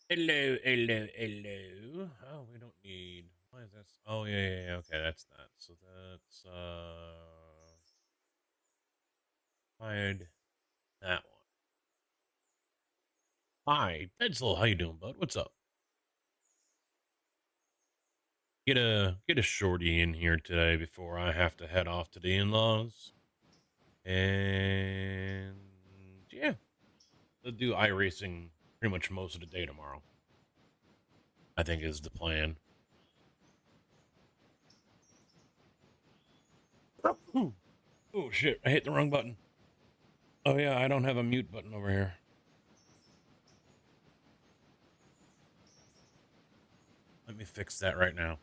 Hello, hello, hello. Oh, we don't need. Why is this? Oh, yeah, yeah, yeah. Okay, that's that. So that's hide that one. Hi, Pencil. How you doing, bud? What's up? Get a shorty in here today before I have to head off to the in-laws. And yeah, they'll do iRacing pretty much most of the day tomorrow. I think is the plan. Oh, oh shit! I hit the wrong button. Oh yeah, I don't have a mute button over here. Let me fix that right now.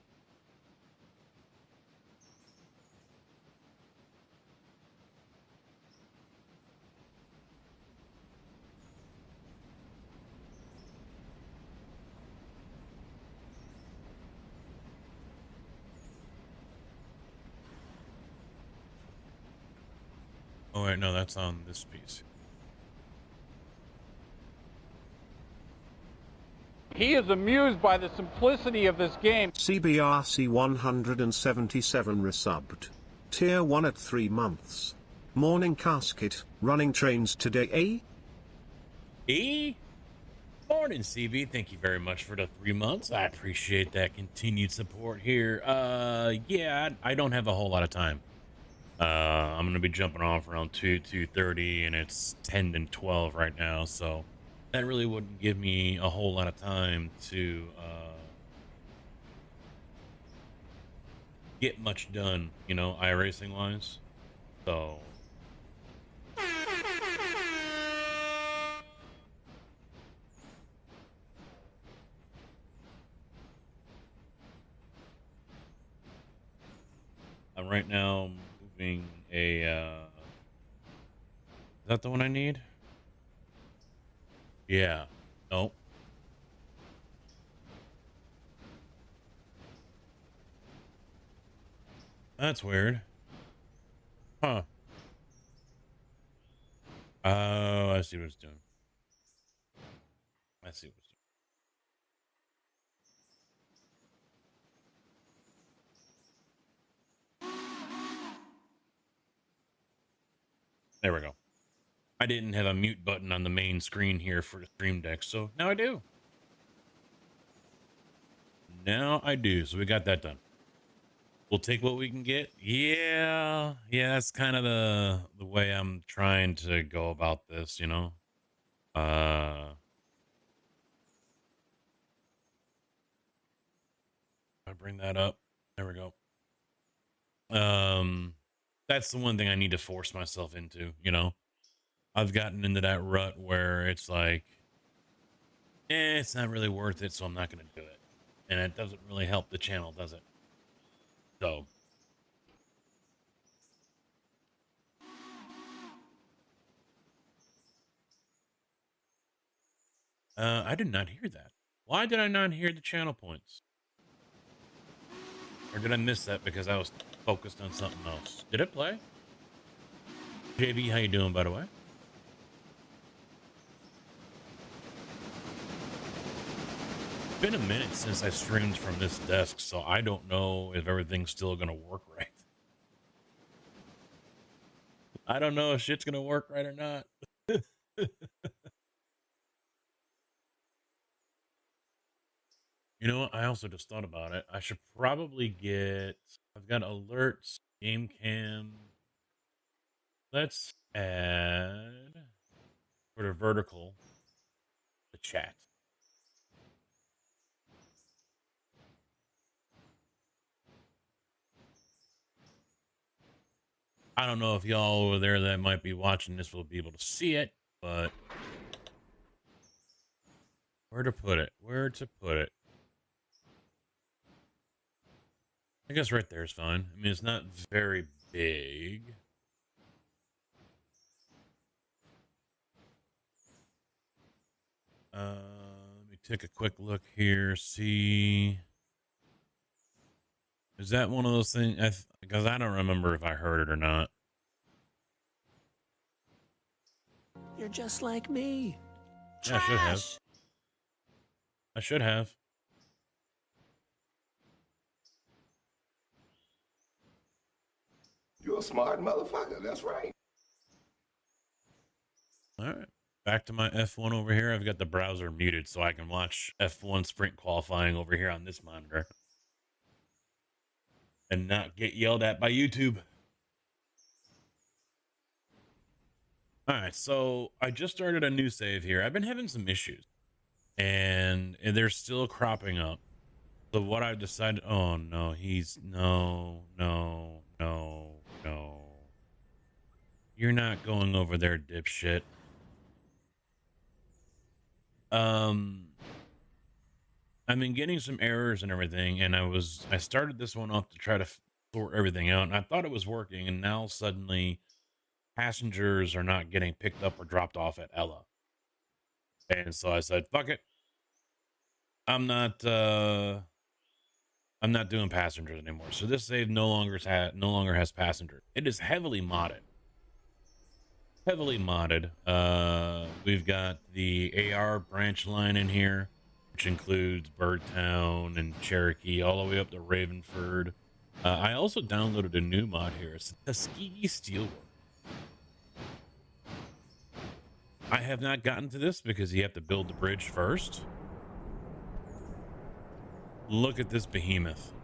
Oh wait, no, that's on this piece. He is amused by the simplicity of this game. CBRC 177 resubbed. Tier 1 at 3 months. Morning casket, running trains today, eh? Morning, CB. Thank you very much for the 3 months. I appreciate that continued support here. Yeah, I don't have a whole lot of time. I'm gonna be jumping off around 2:30, and it's 10 and 12 right now, so that really wouldn't give me a whole lot of time to get much done, iRacing wise. So I'm right now moving a. Is that the one I need? Yeah. Nope. That's weird. Huh. Oh, I see what it's doing. I see what it's doing. There we go. I didn't have a mute button on the main screen here for the stream deck, so now I do. Now I do. So we got that done. We'll take what we can get. Yeah, that's kind of the way I'm trying to go about this, I bring that up. There we go. That's the one thing I need to force myself into. I've gotten into that rut where it's like, it's not really worth it, so I'm not going to do it. And it doesn't really help the channel, does it? So, I did not hear that. Why did I not hear the channel points? Or did I miss that because I was focused on something else? Did it play? JB, how you doing, by the way? It's been a minute since I streamed from this desk, so I don't know if everything's still going to work right. I don't know if shit's going to work right or not. You know what? I also just thought about it. I should probably I've got alerts, game cam. Let's add for the vertical, the chat. I don't know if y'all over there that might be watching this will be able to see it, but where to put it? Where to put it? I guess right there is fine. I mean, it's not very big. Let me take a quick look here. See, is that one of those things? Because I don't remember if I heard it or not. You're just like me. Yeah, I should have. I should have. You're a smart motherfucker. That's right. All right. Back to my F1 over here. I've got the browser muted so I can watch F1 sprint qualifying over here on this monitor and not get yelled at by YouTube. All right, so I just started a new save here. I've been having some issues, and they're still cropping up. So what I've decided, oh no, no. You're not going over there, dipshit. I've been getting some errors and everything, and I started this one off to try to sort everything out, and I thought it was working, and now suddenly passengers are not getting picked up or dropped off at Ella. And so I said, fuck it. I'm not doing passengers anymore. So this save no longer has passengers. It is heavily modded. We've got the AR branch line in here, which includes Birdtown and Cherokee all the way up to Ravenford. I also downloaded a new mod here. It's Tuskegee Steelwork. I have not gotten to this because you have to build the bridge first. Look at this behemoth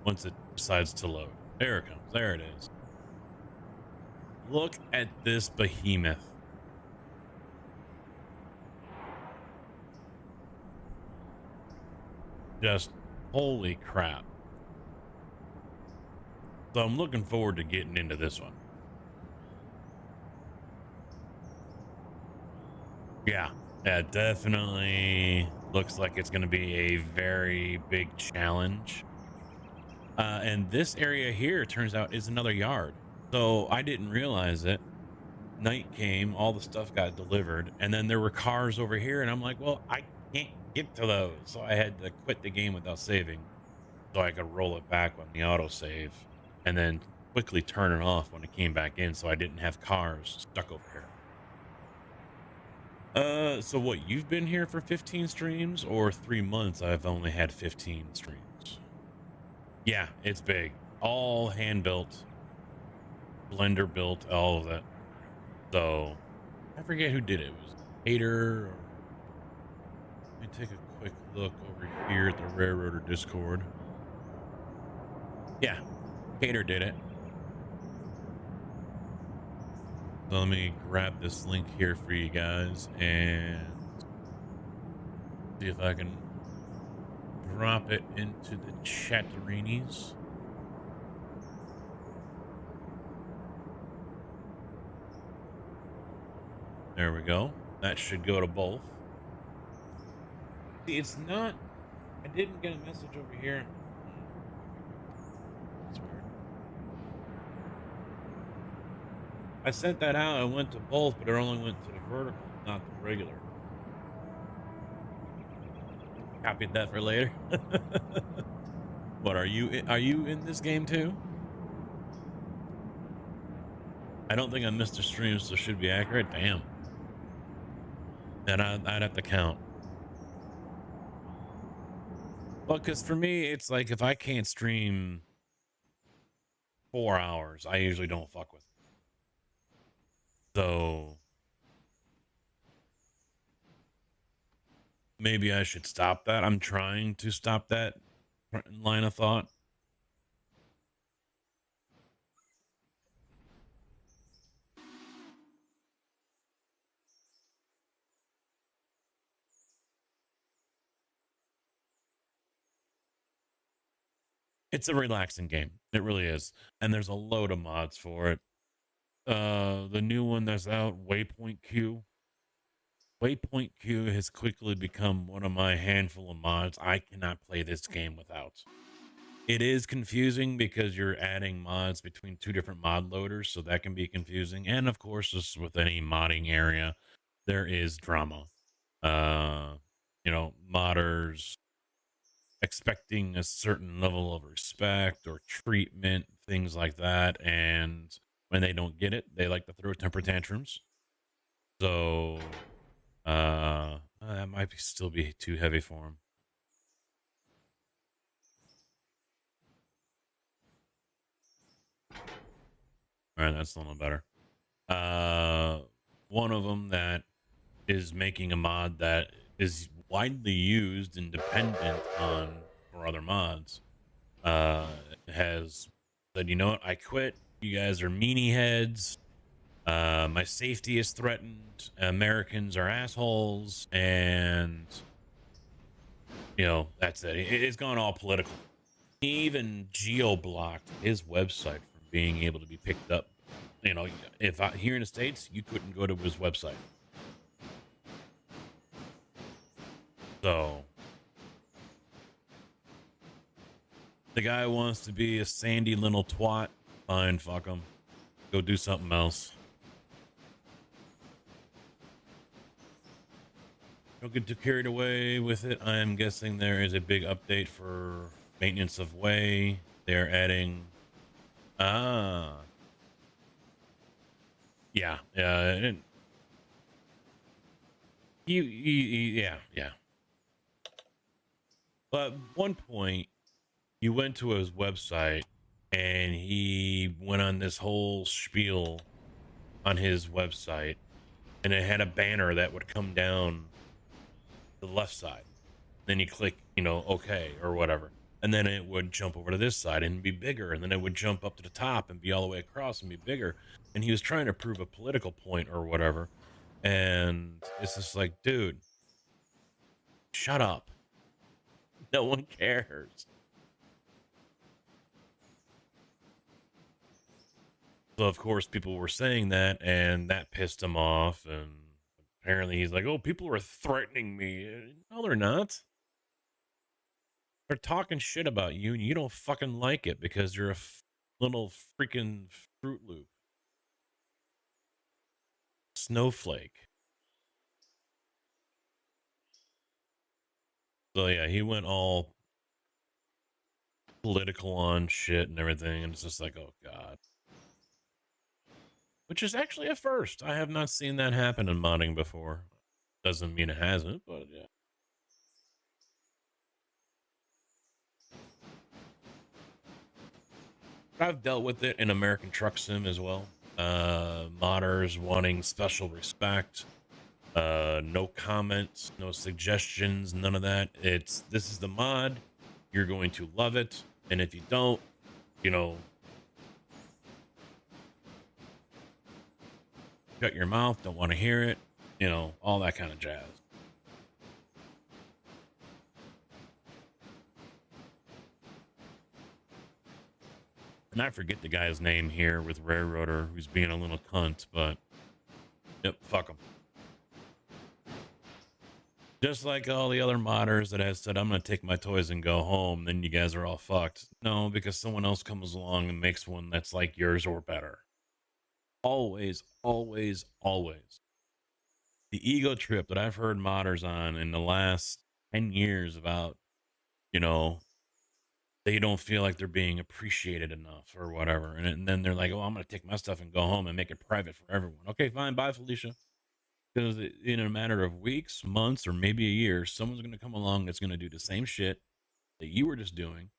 once it decides to load. There it comes. There it is. Look at this behemoth. Just holy crap. So I'm looking forward to getting into this one. Yeah, definitely looks like it's going to be a very big challenge. And this area here, turns out, is another yard. So I didn't realize it. Night came, all the stuff got delivered, and then there were cars over here, and I'm like, well, I can't get to those. So I had to quit the game without saving so I could roll it back on the autosave and then quickly turn it off when it came back in so I didn't have cars stuck over here. So what, you've been here for 15 streams, or 3 months I've only had 15 streams? Yeah, it's big. All hand built, blender built, all of that. So I forget who did it. It was Hater. Let me take a quick look over here at the Railroader Discord. Yeah, Hater did it. So let me grab this link here for you guys and see if I can drop it into the chatterinis. There we go. That should go to both. See, it's not... I didn't get a message over here. That's weird. I sent that out. I went to both, but it only went to the vertical, not the regular. Copied that for later. What, are you in this game too? I don't think I missed a stream, so it should be accurate. Damn. Then I'd have to count. Well, because for me, it's like if I can't stream 4 hours, I usually don't fuck with it. So maybe I should stop that. I'm trying to stop that line of thought. It's a relaxing game. It really is. And there's a load of mods for it. The new one that's out, Waypoint Q. Waypoint Q has quickly become one of my handful of mods I cannot play this game without. It is confusing because you're adding mods between 2 different mod loaders, so that can be confusing. And of course, just with any modding area, there is drama. You know, modders expecting a certain level of respect or treatment, things like that, and when they don't get it, they like to throw temper tantrums. So That might still be too heavy for him. All right, that's a little better. One of them that is making a mod that is widely used and dependent on for other mods. Has said, you know what? I quit. You guys are meanie heads. My safety is threatened. Americans are assholes, and that's it. It's gone all political. He even geo-blocked his website from being able to be picked up. If here in the States, you couldn't go to his website. So the guy wants to be a sandy little twat. Fine, fuck him. Go do something else. Don't get too carried away with it. I am guessing there is a big update for maintenance of way. They're adding yeah. Yeah. But at one point, you went to his website and he went on this whole spiel on his website, and it had a banner that would come down the left side. Then you click, OK or whatever. And then it would jump over to this side and be bigger. And then it would jump up to the top and be all the way across and be bigger. And he was trying to prove a political point or whatever. And it's just like, dude, shut up. No one cares. So, of course, people were saying that, and that pissed him off. And apparently he's like, oh, people are threatening me. No, they're not. They're talking shit about you, and you don't fucking like it because you're a little freaking Fruit Loop. Snowflake. So, yeah, he went all political on shit and everything, and it's just like, oh, God. Which is actually a first. I have not seen that happen in modding before. Doesn't mean it hasn't, but yeah. I've dealt with it in American Truck Sim as well. Modders wanting special respect, no comments, no suggestions, none of that. This is the mod, you're going to love it, and if you don't, shut your mouth, don't want to hear it, all that kind of jazz. And I forget the guy's name here with Railroader, who's being a little cunt, but yep, fuck him. Just like all the other modders that have said, I'm going to take my toys and go home, then you guys are all fucked. No, because someone else comes along and makes one that's like yours or better. Always, always, always. The ego trip that I've heard modders on in the last 10 years about, they don't feel like they're being appreciated enough or whatever. And then they're like, oh, I'm going to take my stuff and go home and make it private for everyone. Okay, fine. Bye, Felicia. Because in a matter of weeks, months, or maybe a year, someone's going to come along that's going to do the same shit that you were just doing.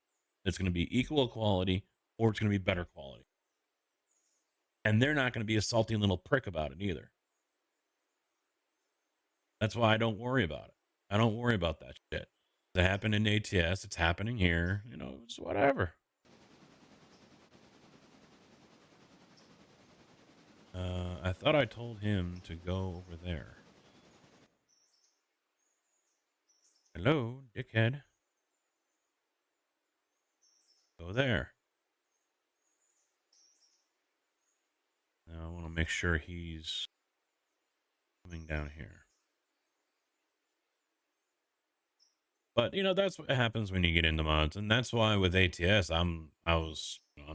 It's going to be equal quality, or it's going to be better quality. And they're not going to be a salty little prick about it either. That's why I don't worry about it. I don't worry about that shit. It happened in ATS. It's happening here. It's whatever. I thought I told him to go over there. Hello, dickhead. Go there. Now I want to make sure he's coming down here. But that's what happens when you get into mods, and that's why with ATS I'm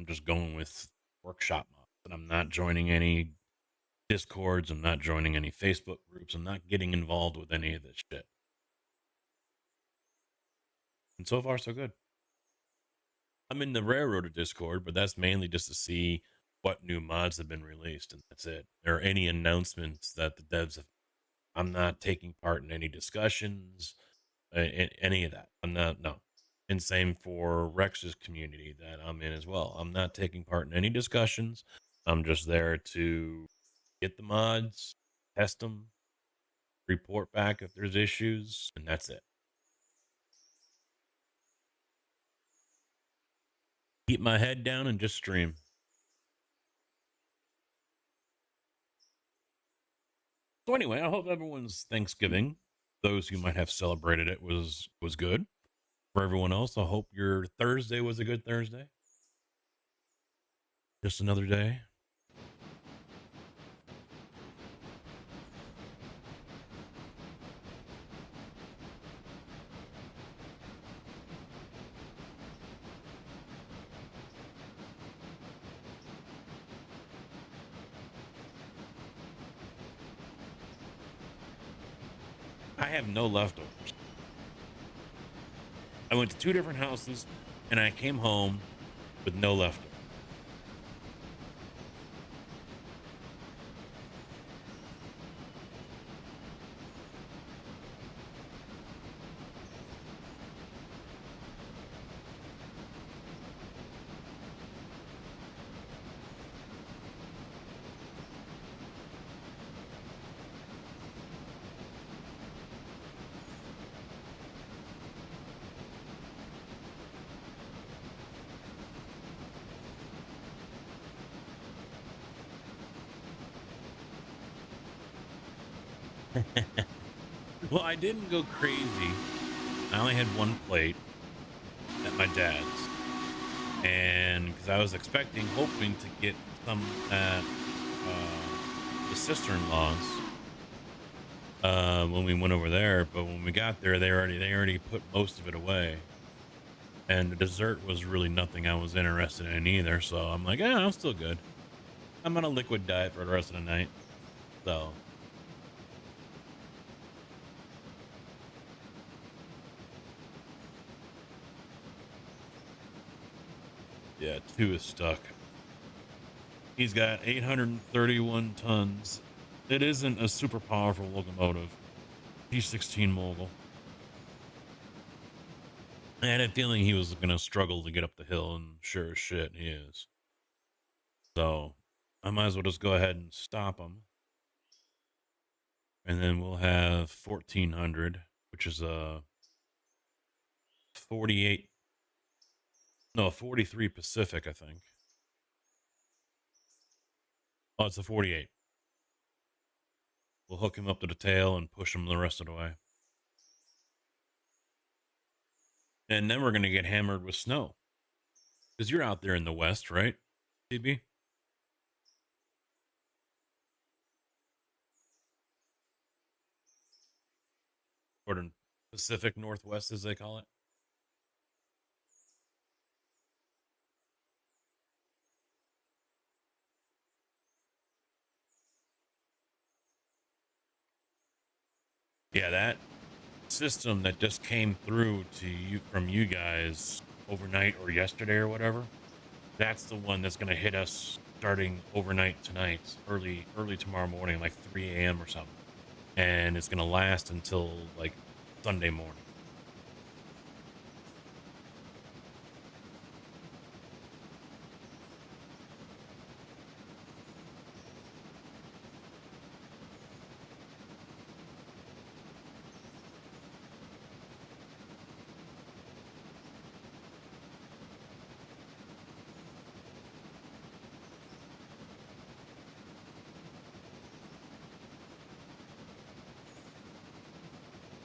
just going with workshop mods, and I'm not joining any Discords, I'm not joining any Facebook groups, I'm not getting involved with any of this shit. And so far so good. I'm in the Railroader Discord, but that's mainly just to see what new mods have been released, and that's it. Or any announcements that the devs have I'm not taking part in any discussions, any of that. I'm not, no. And same for Rex's community that I'm in as well. I'm not taking part in any discussions. I'm just there to get the mods, test them, report back if there's issues, and that's it. Keep my head down and just stream. So anyway, I hope everyone's Thanksgiving, those who might have celebrated it, was good. For everyone else, I hope your Thursday was a good Thursday. Just another day. I have no leftovers. I went to 2 different houses and I came home with no leftovers. Well, I didn't go crazy. I only had 1 plate at my dad's. And because I was hoping to get some at the sister-in-law's when we went over there. But when we got there, they already put most of it away. And the dessert was really nothing I was interested in either. So I'm like, I'm still good. I'm on a liquid diet for the rest of the night. So. Yeah, 2 is stuck. He's got 831 tons. It isn't a super powerful locomotive. P16 mogul. I had a feeling he was going to struggle to get up the hill, and sure as shit, he is. So, I might as well just go ahead and stop him. And then we'll have 1400, which is a 43 Pacific, I think. Oh, it's a 48. We'll hook him up to the tail and push him the rest of the way. And then we're going to get hammered with snow. Because you're out there in the west, right, CB? Or the Pacific Northwest, as they call it. Yeah, that system that just came through to you from you guys overnight or yesterday or whatever, that's the one that's going to hit us starting overnight tonight, early tomorrow morning, like 3 a.m. or something. And it's going to last until like Sunday morning.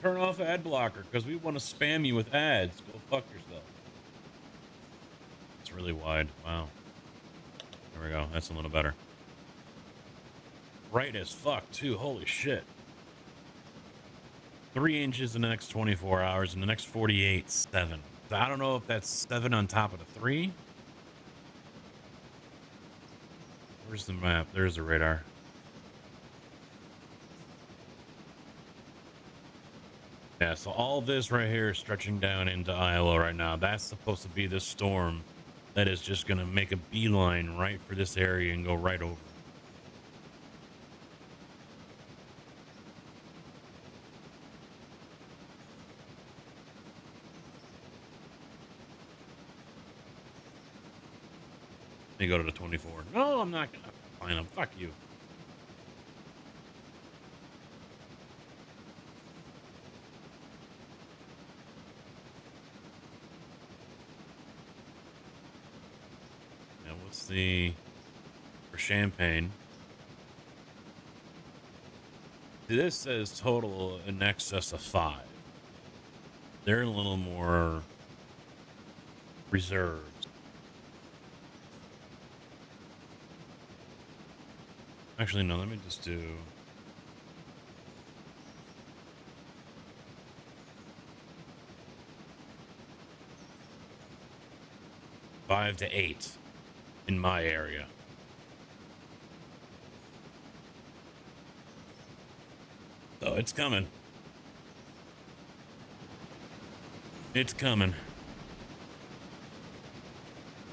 Turn off ad blocker because we want to spam you with ads. Go fuck yourself. It's really wide. Wow. There we go. That's a little better. Bright as fuck too. Holy shit. 3 inches in the next 24 hours. In the next 48, 7. So I don't know if that's 7 on top of the 3. Where's the map? There's the radar. Yeah, so all this right here is stretching down into Iowa right now. That's supposed to be the storm that is just going to make a beeline right for this area and go right over. me go to the 24. No, I'm not gonna find them. Fuck you. Now, what's the for champagne? This says total in excess of 5. They're a little more reserved. Actually, no, let me just do. Five to 8 in my area. So it's coming. It's coming.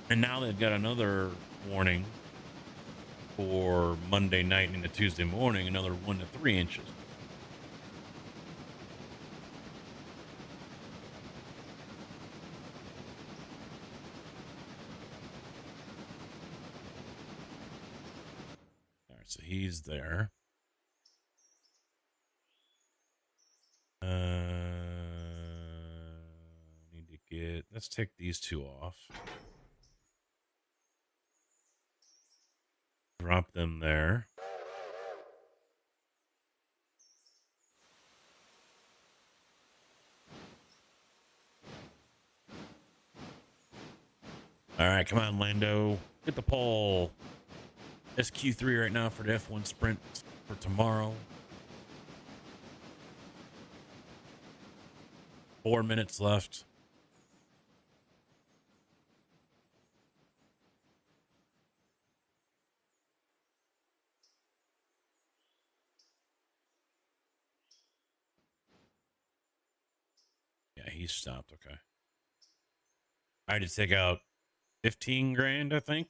And now they've got another warning for Monday night into Tuesday morning, another 1 to 3 inches. All right, so he's there. Need to get, let's take these two off. Drop them there. All right, come on, Lando. Get the pole. SQ3 right now for the F1 sprint for tomorrow. 4 minutes left. Yeah, he stopped. Okay. I had to take out 15 grand, I think.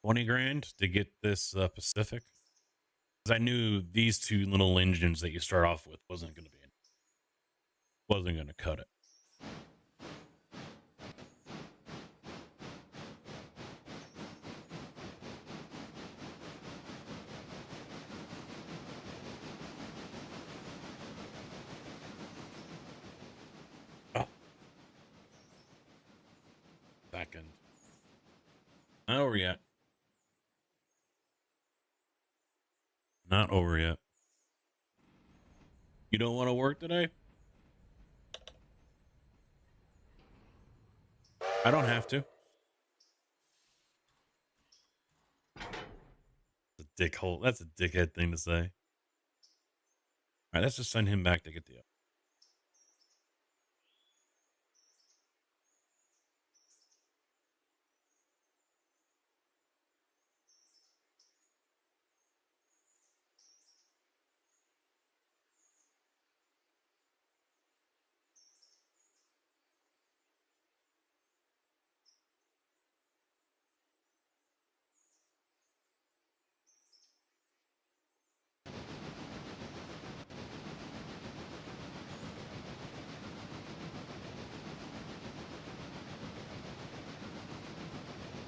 20 grand to get this Pacific. Because I knew these two little engines that you start off with wasn't going to cut it. Oh. Back end. Not over yet. Not over yet. You don't want to work today? I don't have to. That's a dickhead thing to say. All right, let's just send him back to get the.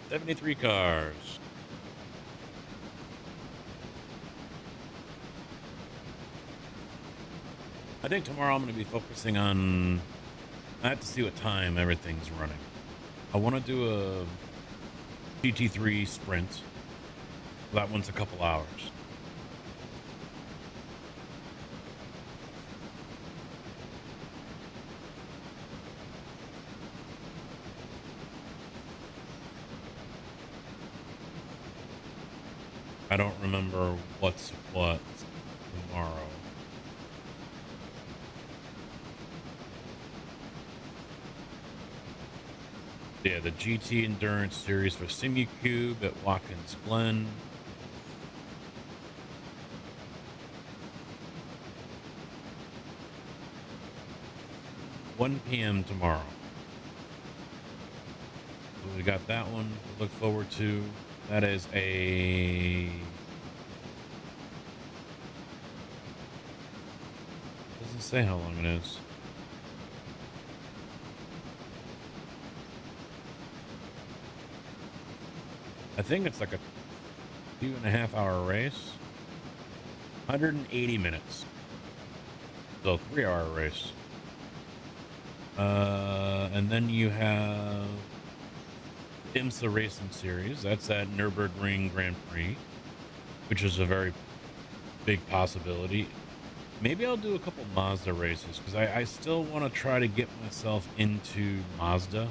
$73 cars. I think tomorrow I'm going to be focusing on. I have to see what time everything's running. I want to do a GT3 sprint. That one's a couple hours. I don't remember what's what tomorrow. Yeah, the GT Endurance Series for SimuCube at Watkins Glen. $1 p.m. tomorrow. So we got that one to look forward to. That is a... Doesn't say how long it is. I think it's like a 2.5 hour race, 180 minutes. So 3 hour race. And then you have IMSA Racing Series. That's at Nürburgring Grand Prix, which is a very big possibility. Maybe I'll do a couple Mazda races because I still want to try to get myself into Mazda.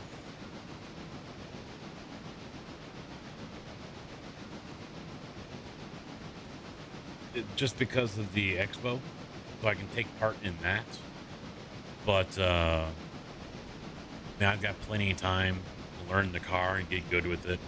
Just because of the expo, so I can take part in that. But now I've got plenty of time to learn the car and get good with it.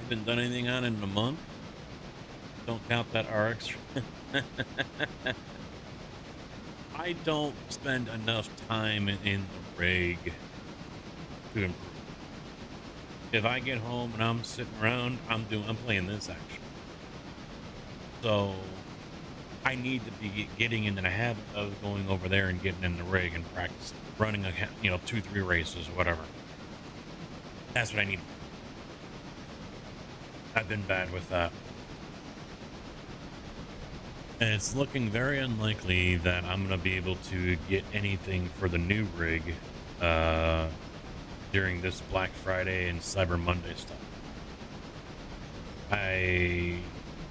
Haven't done anything on it in a month. Don't count that RX. I don't spend enough time in the rig to improve. If I get home and I'm sitting around, I'm playing this actually. So I need to be getting into the habit of going over there and getting in the rig and practicing running a 2-3 races or whatever. That's what I need. I've been bad with that. And it's looking very unlikely that I'm going to be able to get anything for the new rig during this Black Friday and Cyber Monday stuff. I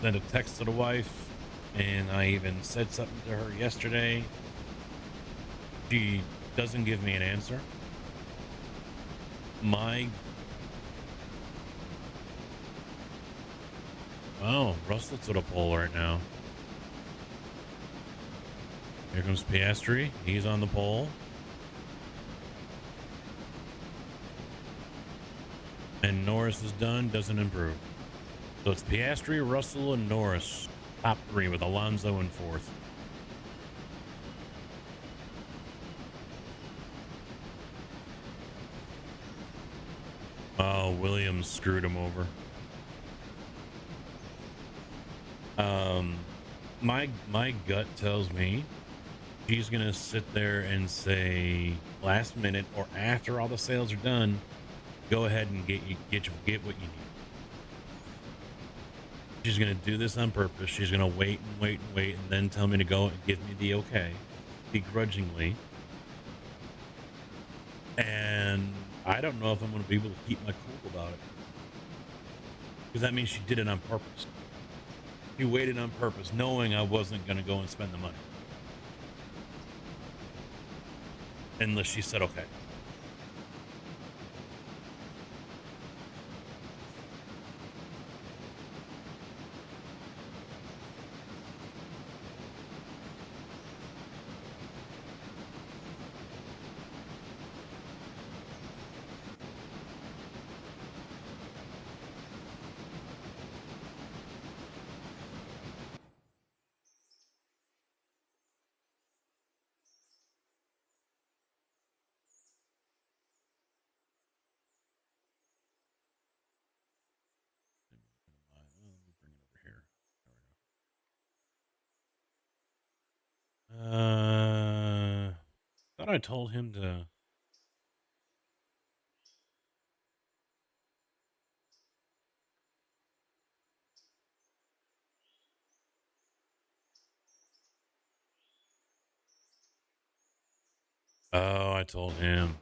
sent a text to the wife, and I even said something to her yesterday. She doesn't give me an answer. Oh, Russell's to the pole right now. Here comes Piastri. He's on the pole. And Norris is done. Doesn't improve. So it's Piastri, Russell, and Norris. Top three with Alonso in fourth. Oh, Williams screwed him over. My gut tells me she's gonna sit there and say last minute or after all the sales are done, go ahead and get what you need. She's gonna do this on purpose. She's gonna wait and then tell me to go and give me the okay, begrudgingly. And I don't know if I'm gonna be able to keep my cool about it, because that means she did it on purpose. She waited on purpose, knowing I wasn't gonna go and spend the money. Unless she said okay. Let me bring it over here. There we go. Thought I told him to. Oh, I told him.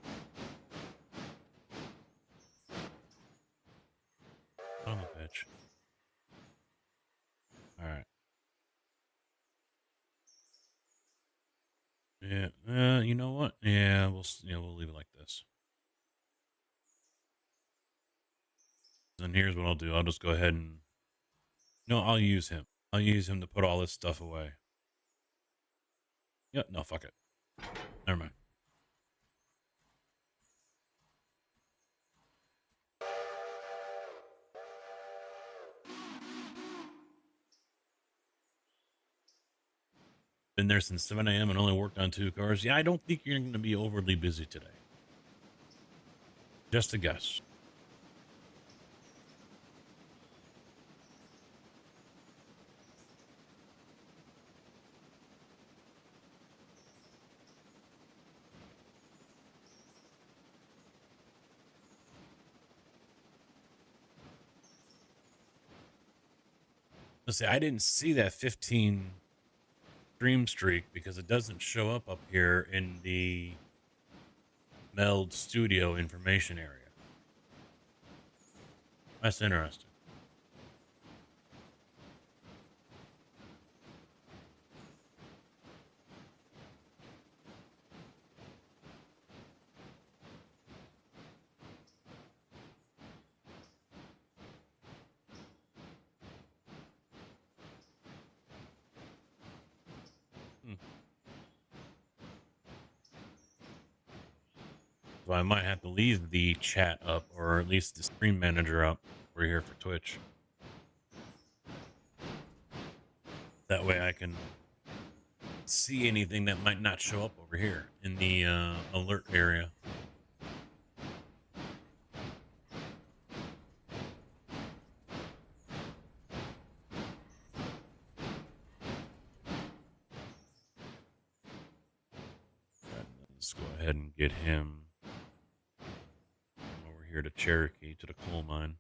Son of a bitch. All right. Yeah. You know what? Yeah, we'll leave it like this. And here's what I'll do. I'll just go ahead and. No, I'll use him. I'll use him to put all this stuff away. Yeah, no, fuck it. Never mind. Been there since 7 a.m. and only worked on 2 cars. Yeah, I don't think you're going to be overly busy today. Just a guess. Let's see, I didn't see that 15 stream streak because it doesn't show up here in the Meld Studio information area. That's interesting. So I might have to leave the chat up, or at least the stream manager up. We're here for Twitch. That way I can see anything that might not show up over here in the alert area. Let's go ahead and get him over here to Cherokee, to the coal mine.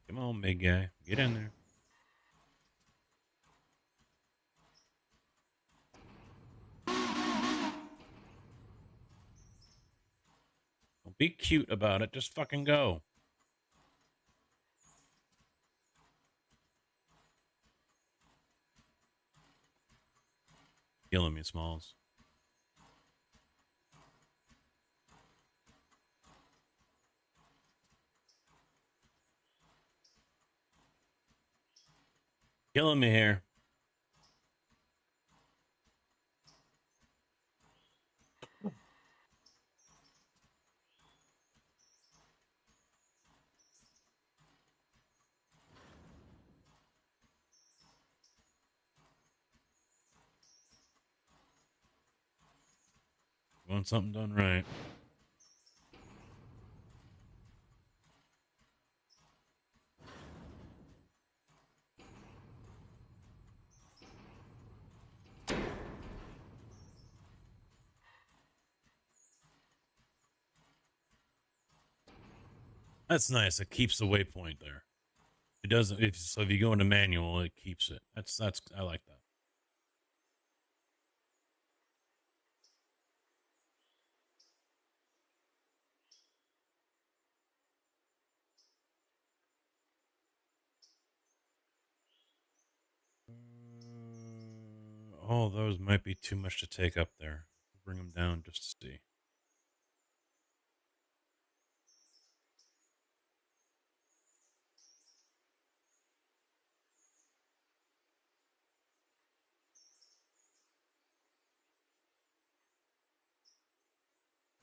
Come on, big guy. Get in there. Don't be cute about it. Just fucking go. Killing me, Smalls. Killing me here. Want something done right. That's nice. It keeps the waypoint there. It doesn't. So if you go into manual, it keeps it. That's. I like that. Oh, those might be too much to take up there. Bring them down just to see.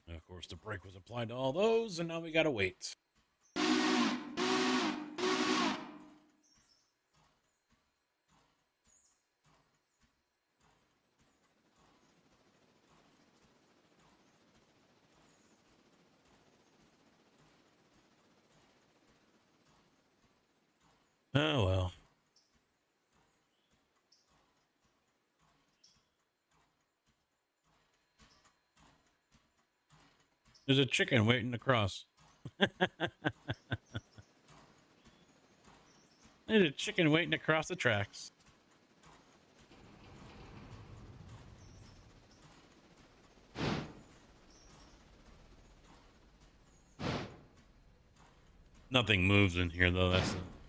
And of course, the brake was applied to all those, and now we gotta wait. Oh well. There's a chicken waiting to cross. There's a chicken waiting to cross the tracks. Nothing moves in here though.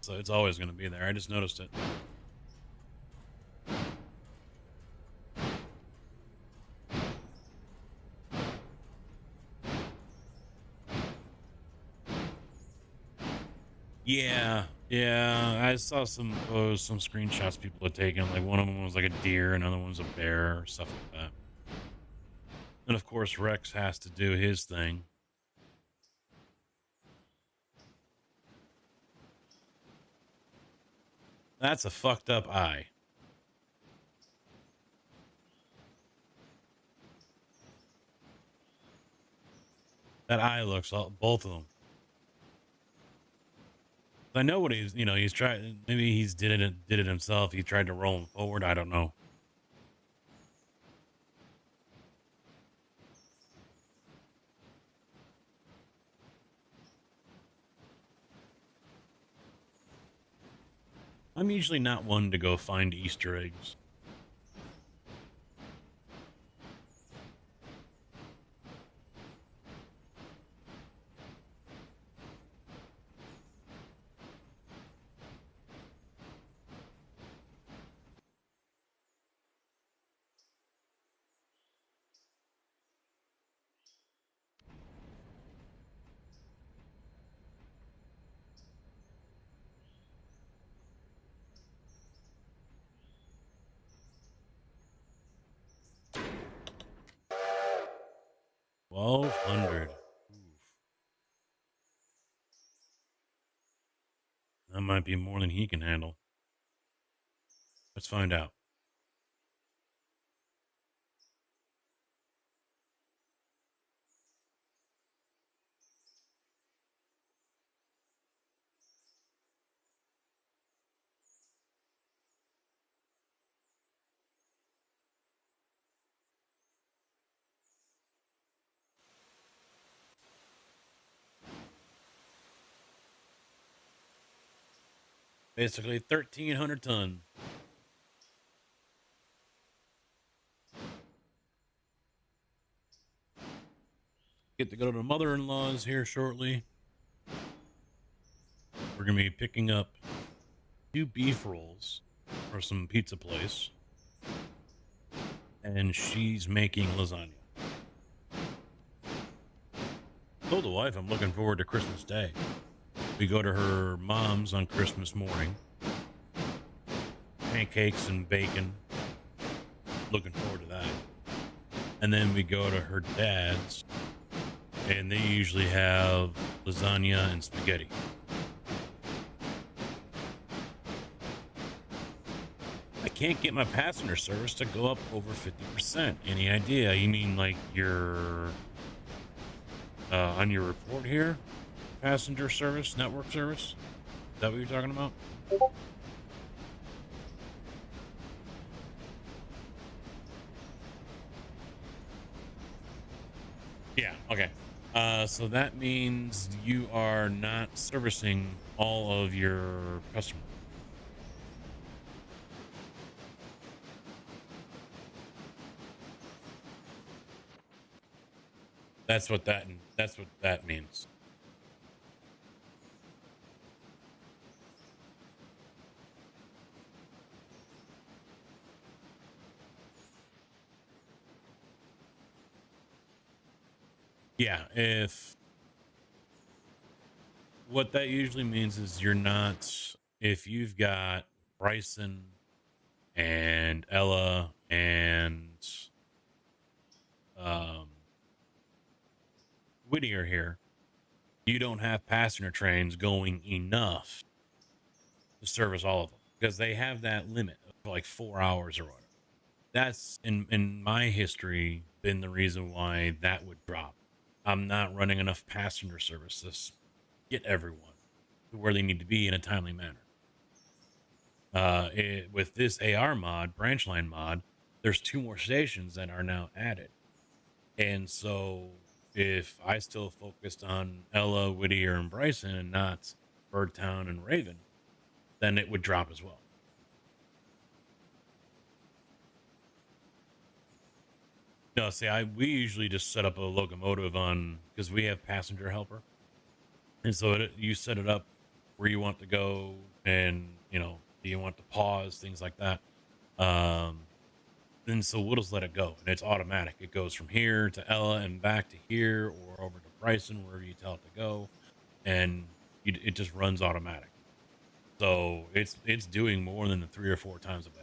So it's always going to be there. I just noticed it. Yeah, I saw some some screenshots people had taken. Like one of them was like a deer, another one was a bear, or stuff like that. And of course, Rex has to do his thing. That's a fucked up eye. That eye looks all, both of them. I know what he's trying. Maybe did it himself. He tried to roll him forward. I don't know. I'm usually not one to go find Easter eggs. $1,200. That might be more than he can handle. Let's find out. Basically 1,300 ton. Get to go to the mother-in-law's here shortly. We're gonna be picking up 2 beef rolls for some pizza place, and she's making lasagna. Told the wife I'm looking forward to Christmas Day. We go to her mom's on Christmas morning. Pancakes and bacon. Looking forward to that. And then we go to her dad's, and they usually have lasagna and spaghetti. I can't get my passenger service to go up over 50%. Any idea? You mean like your on your report here? Passenger service, network service? Is that what you're talking about? Yeah, okay. So that means you are not servicing all of your customers. That's what that means. Yeah, if what that usually means is you're not, if you've got Bryson and Ella and um, Whittier here, you don't have passenger trains going enough to service all of them because they have that limit of like 4 hours or whatever. That's in my history been the reason why that would drop. I'm not running enough passenger service to get everyone to where they need to be in a timely manner. With this AR mod, branch line mod, there's 2 more stations that are now added. And so if I still focused on Ella, Whittier, and Bryson and not Birdtown and Raven, then it would drop as well. No, see, we usually just set up a locomotive on because we have passenger helper. And so you set it up where you want to go, and do you want to pause, things like that. Um, then so we'll just let it go, and it's automatic. It goes from here to Ella and back to here, or over to Bryson, wherever you tell it to go, and it just runs automatic. So it's doing more than the 3 or 4 times a day.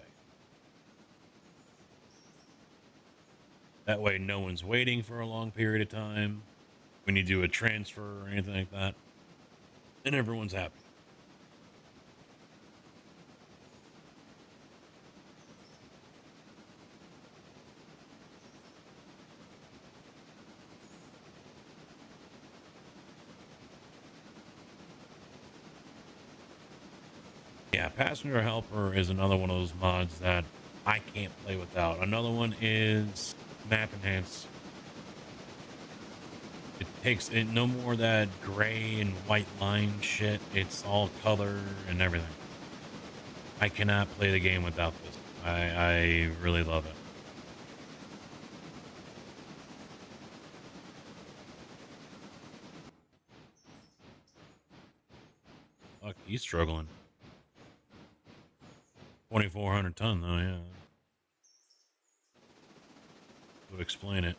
That way, no one's waiting for a long period of time when you do a transfer or anything like that, and everyone's happy. Yeah, Passenger Helper is another one of those mods that I can't play without. Another one is Map Enhance. It takes it no more of that gray and white line shit. It's all color and everything. I cannot play the game without this. I really love it. Fuck, he's struggling. 2,400 ton though, yeah. Would explain it.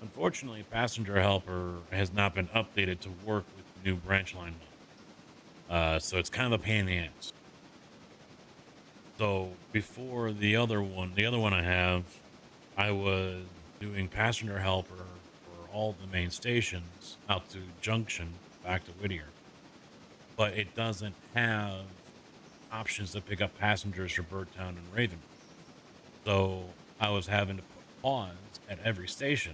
Unfortunately, Passenger Helper has not been updated to work with the new branch line mod. So it's kind of a pain in the ass. So before the other one I have, I was doing Passenger Helper for all the main stations out to Junction back to Whittier, but it doesn't have options to pick up passengers for Birdtown and Raven. So I was having to put pause at every station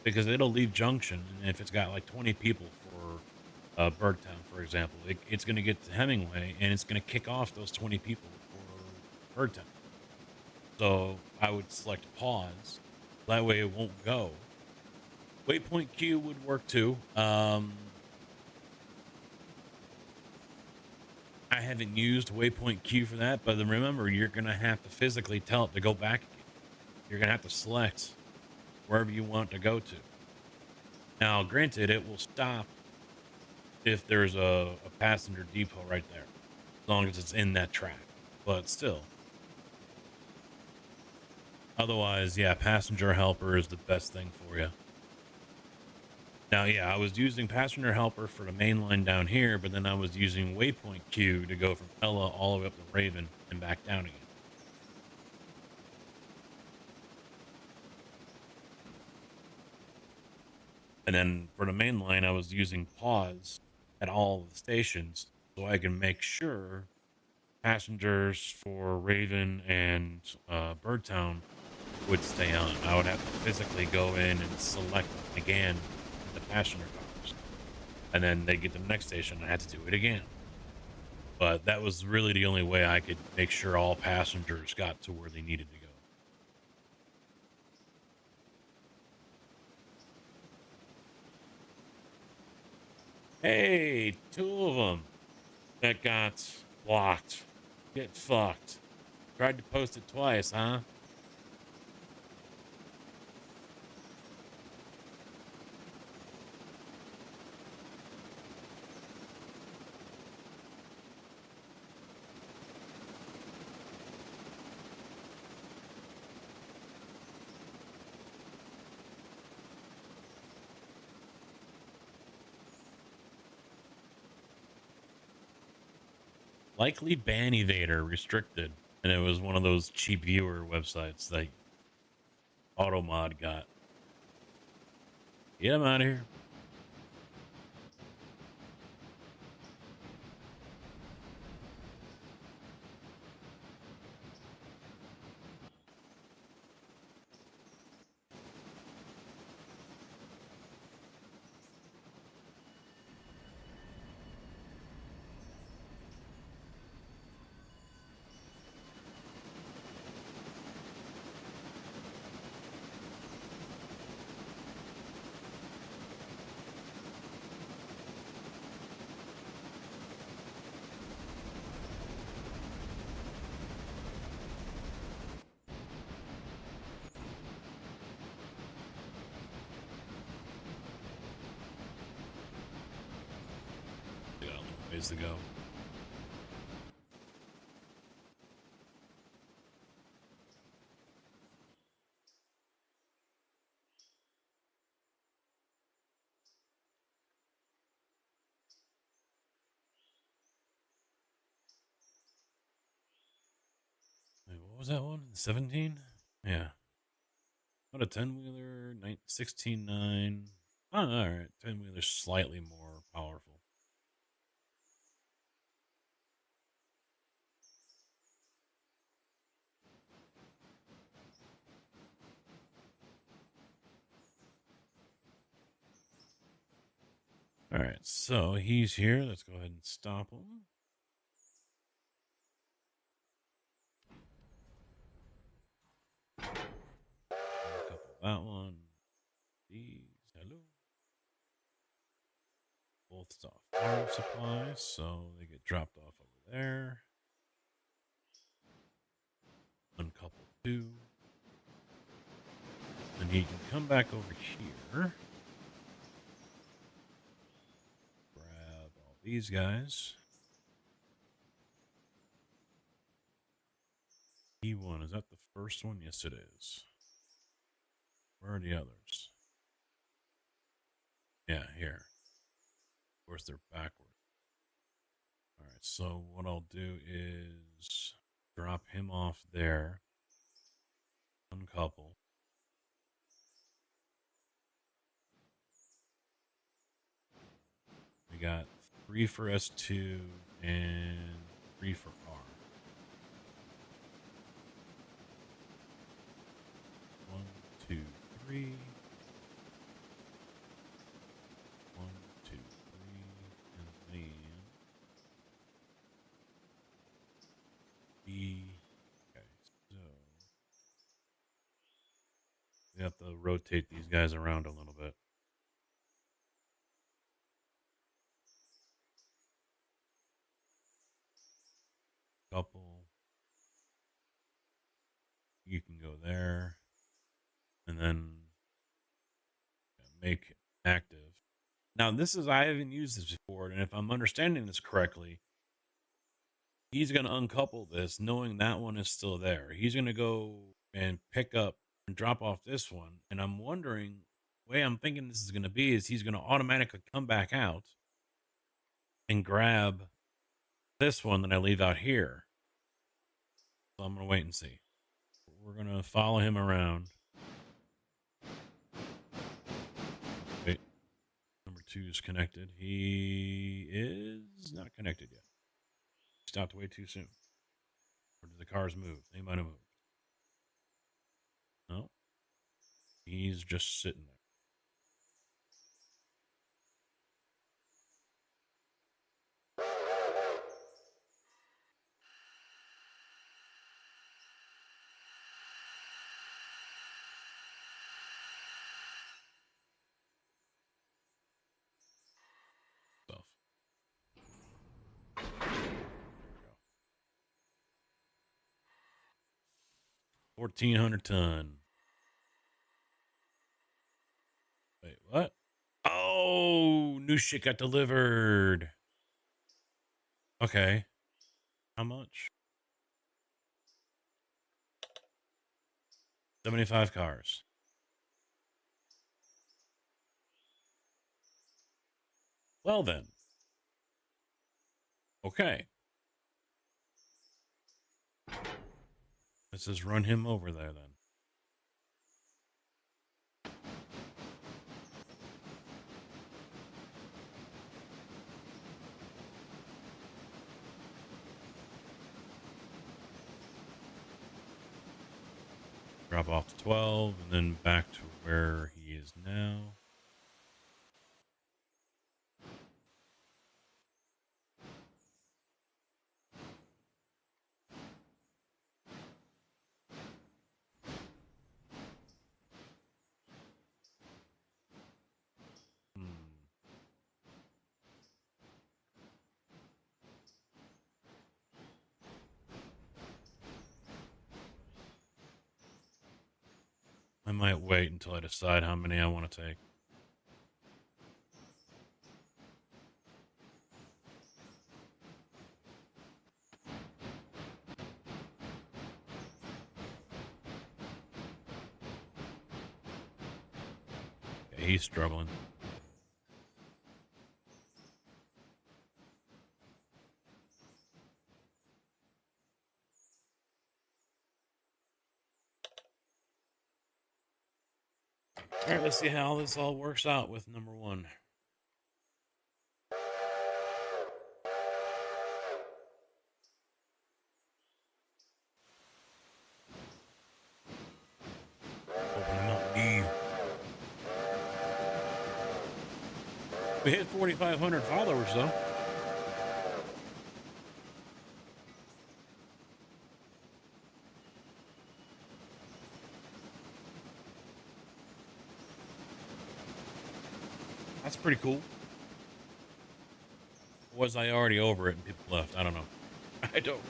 because it'll leave Junction, and if it's got like 20 people for Birdtown, for example, it's going to get to Hemingway, and it's going to kick off those 20 people for Birdtown. So I would select pause. That way it won't go. Waypoint Q would work too. I haven't used Waypoint Q for that, but then remember, you're going to have to physically tell it to go back again. You're going to have to select wherever you want to go to. Now, granted, it will stop if there's a passenger depot right there, as long as it's in that track, but still. Otherwise, yeah, Passenger Helper is the best thing for you. Now, yeah, I was using Passenger Helper for the main line down here, but then I was using Waypoint Q to go from Ella all the way up to Raven and back down again. And then for the main line, I was using pause at all of the stations so I can make sure passengers for Raven and Birdtown would stay on. I would have to physically go in and select again the passenger cars, and then they get to the next station. I had to do it again, but that was really the only way I could make sure all passengers got to where they needed to go. Hey, 2 of them that got blocked. Get fucked. Tried to post it twice, huh? Likely ban evader restricted. And it was one of those cheap viewer websites that Automod got. Get him out of here. ways to go. Wait, what was that one? 17? Yeah. What a 10-wheeler, 16.9. Oh, all right. 10-wheeler slightly more powerful. All right, so he's here. Let's go ahead and stop him. Couple that one. These. Hello. Both stop farm supplies, so they get dropped off over there. Uncouple two. Then he can come back over here. Grab all these guys. E1, is that the first one? Yes, it is. Where are the others? Yeah, here. Of course, they're backward. All right, so what I'll do is drop him off there. Uncouple. We got 3 for S2 and 3 for R. 1, 2, 3. 1, 2, 3, and then B. Okay, so we have to rotate these guys around a little bit. Couple. You can go there. And then make active. Now, I haven't used this before, and if I'm understanding this correctly, he's going to uncouple this knowing that one is still there. He's going to go and pick up and drop off this one. And I'm wondering, the way I'm thinking this is going to be is he's going to automatically come back out and grab this one that I leave out here. So I'm going to wait and see. We're going to follow him around. Wait. Number 2 is connected. He is not connected yet. Stopped way too soon. Or did the cars move? They might have moved. No. He's just sitting there. Stuff. There we go. 1,400 ton. Wait, what? Oh, new shit got delivered. Okay. How much? 75 cars. Well then. Okay. Let's just run him over there then. Drop off to 12 and then back to where he is now. I might wait until I decide how many I want to take. He's struggling. All right, let's see how this all works out with number one. Opening up D. We hit 4,500 followers though. That's pretty cool. Was I already over it and people left? I don't know. I don't.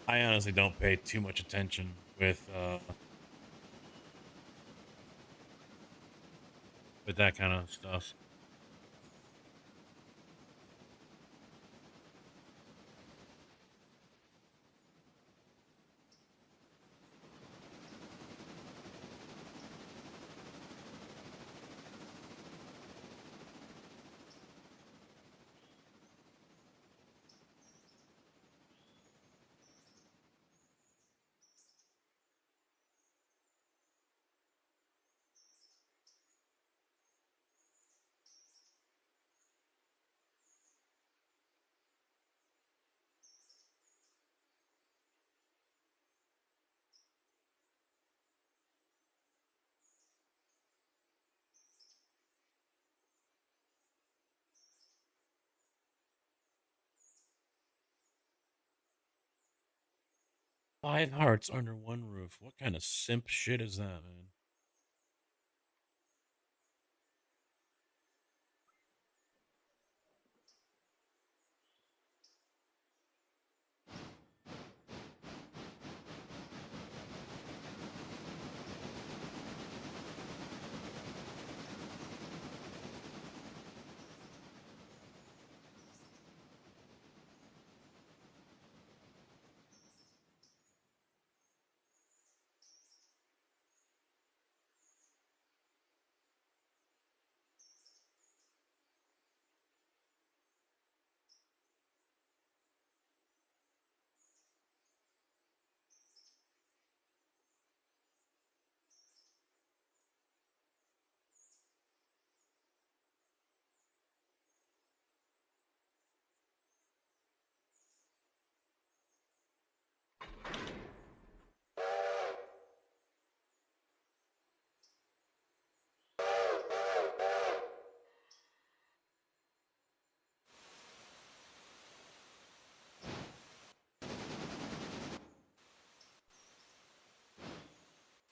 I honestly don't pay too much attention with that kind of stuff. Five hearts under one roof. What kind of simp shit is that, man?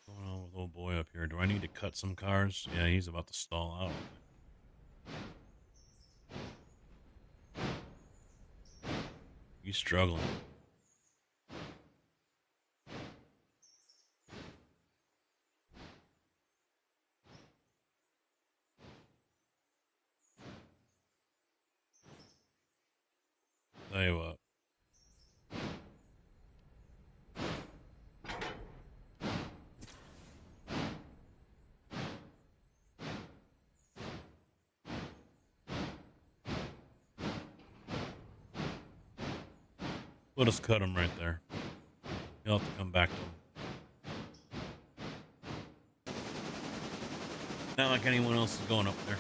What's going on with old boy up here? Do I need to cut some cars? Yeah, he's about to stall out. He's struggling. Tell you what. We'll just cut him right there. He'll have to come back to him. Not like anyone else is going up there.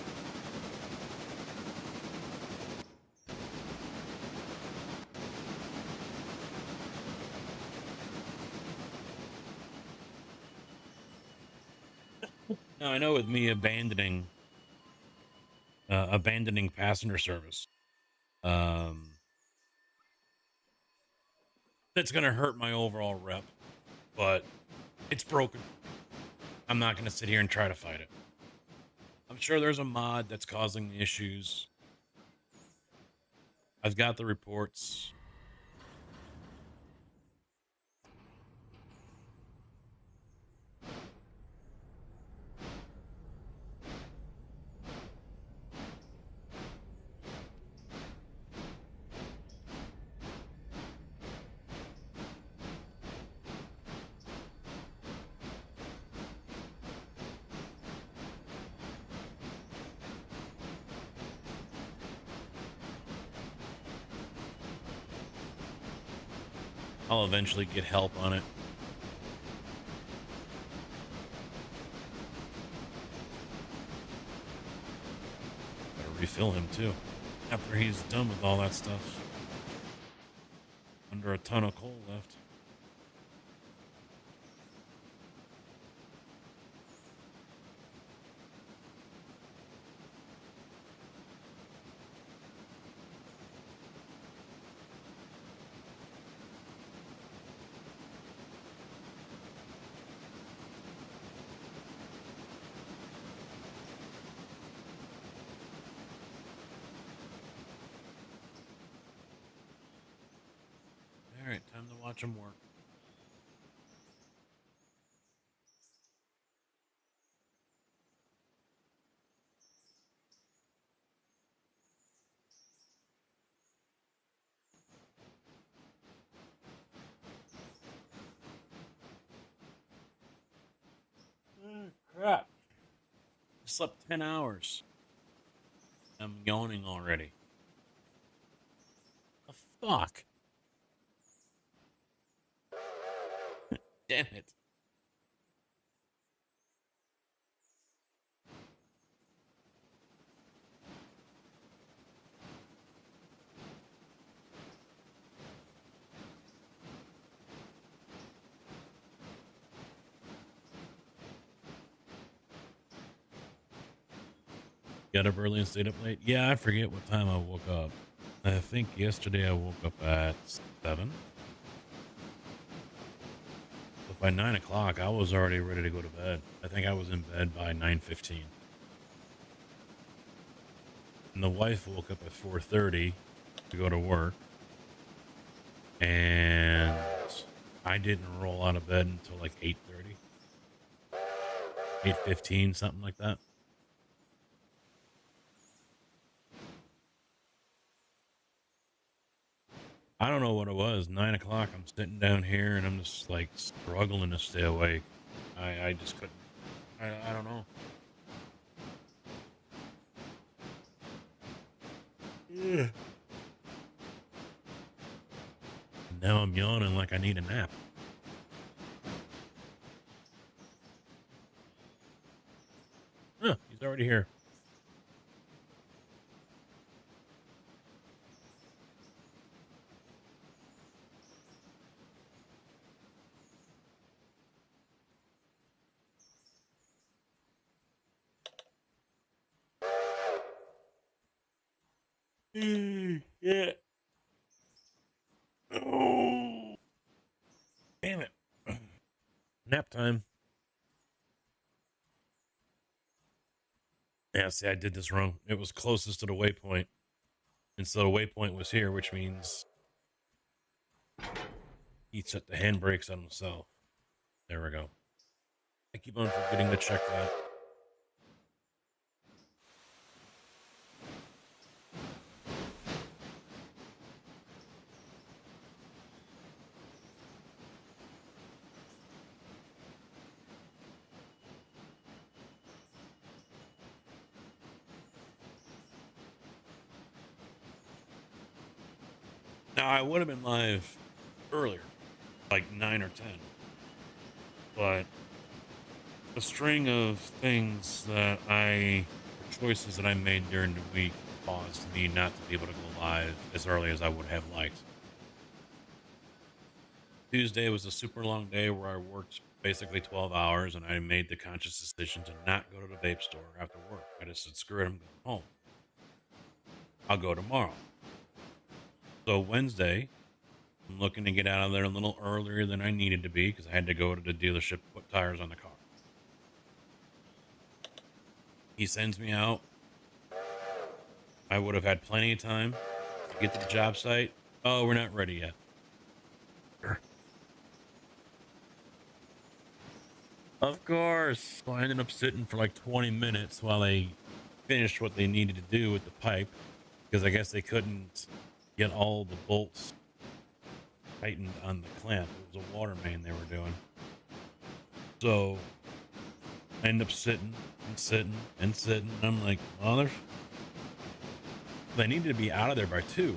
Now I know with me abandoning passenger service, that's gonna hurt my overall rep, but it's broken. I'm not gonna sit here and try to fight it. I'm sure there's a mod that's causing the issues. I've got the reports. I'll eventually get help on it. Gotta refill him too after he's done with all that stuff. Under a ton of coal left. All right, time to watch him work. Crap. I slept 10 hours. I'm yawning already. The fuck? Damn it. Got up early and stayed up late? Yeah, I forget what time I woke up. I think yesterday I woke up at 7. But by 9 o'clock, I was already ready to go to bed. I think I was in bed by 9:15. And the wife woke up at 4:30 to go to work. And I didn't roll out of bed until like 8:30. 8:15, something like that. I don't know what it was. 9 o'clock, I'm sitting down here and I'm just like struggling to stay awake. I just couldn't. I don't know. Yeah. Now I'm yawning like I need a nap. Huh, he's already here. Yeah. Oh, damn it. Nap time. Yeah, see, I did this wrong. It was closest to the waypoint. And so the waypoint was here, which means he set the handbrakes on himself. There we go. I keep on forgetting to check that. Now, I would have been live earlier, like 9 or 10. But a string of things choices that I made during the week caused me not to be able to go live as early as I would have liked. Tuesday was a super long day where I worked basically 12 hours and I made the conscious decision to not go to the vape store after work. I just said, screw it, I'm going home. I'll go tomorrow. So Wednesday, I'm looking to get out of there a little earlier than I needed to be because I had to go to the dealership to put tires on the car. He sends me out. I would have had plenty of time to get to the job site. Oh, we're not ready yet. Of course. So I ended up sitting for like 20 minutes while they finished what they needed to do with the pipe because I guess they couldn't get all the bolts tightened on the clamp. It was a water main they were doing. So I end up sitting and sitting and sitting. And I'm like, well, they needed to be out of there by 2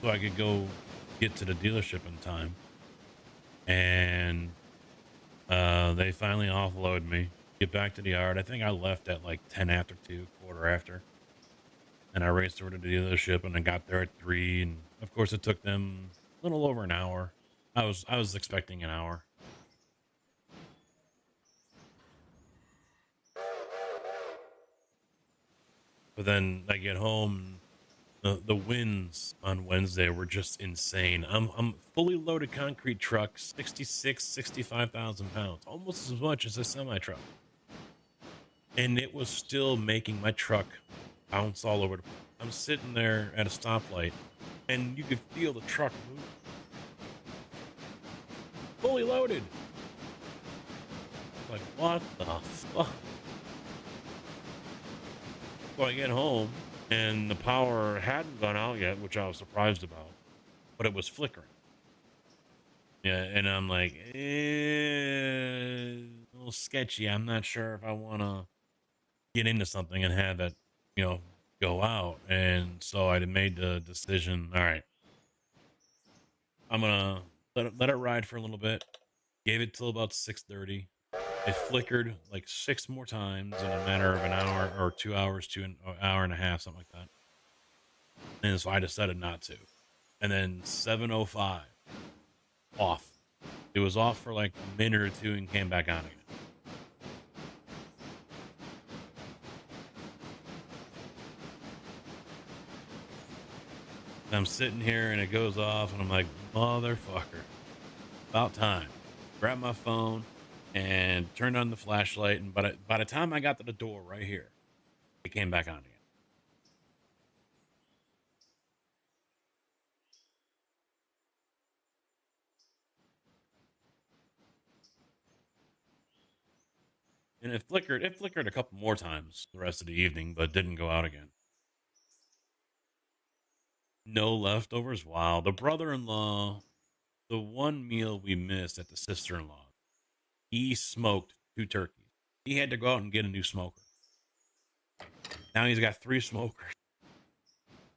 so I could go get to the dealership in time. and they finally offload me. Get back to the yard. I think I left at like 10 after 2, quarter after. And I raced over to the dealership, and I got there at 3. And of course, it took them a little over an hour. I was expecting an hour. But then I get home. The winds on Wednesday were just insane. I'm fully loaded concrete truck, 65,000 pounds, almost as much as a semi truck. And it was still making my truck bounce all over. I'm sitting there at a stoplight, and you could feel the truck move. Fully loaded. Like, what the fuck? So I get home, and the power hadn't gone out yet, which I was surprised about, but it was flickering. Yeah, and I'm like, a little sketchy. I'm not sure if I want to get into something and have it, go out. And so I made the decision. All right, I'm gonna let it ride for a little bit. Gave it till about 6:30. It flickered like 6 more times in a matter of an hour or 2 hours to an hour and a half, something like that. And so I decided not to. And then 7:05 off. It was off for like a minute or two and came back on again. And I'm sitting here and it goes off, and I'm like, motherfucker, about time. Grab my phone and turned on the flashlight. And by the time I got to the door right here, it came back on again. And it flickered a couple more times the rest of the evening, but didn't go out again. No leftovers. Wow. The brother-in-law, the one meal we missed at the sister-in-law, he smoked 2 turkeys. He had to go out and get a new smoker. Now he's got 3 smokers.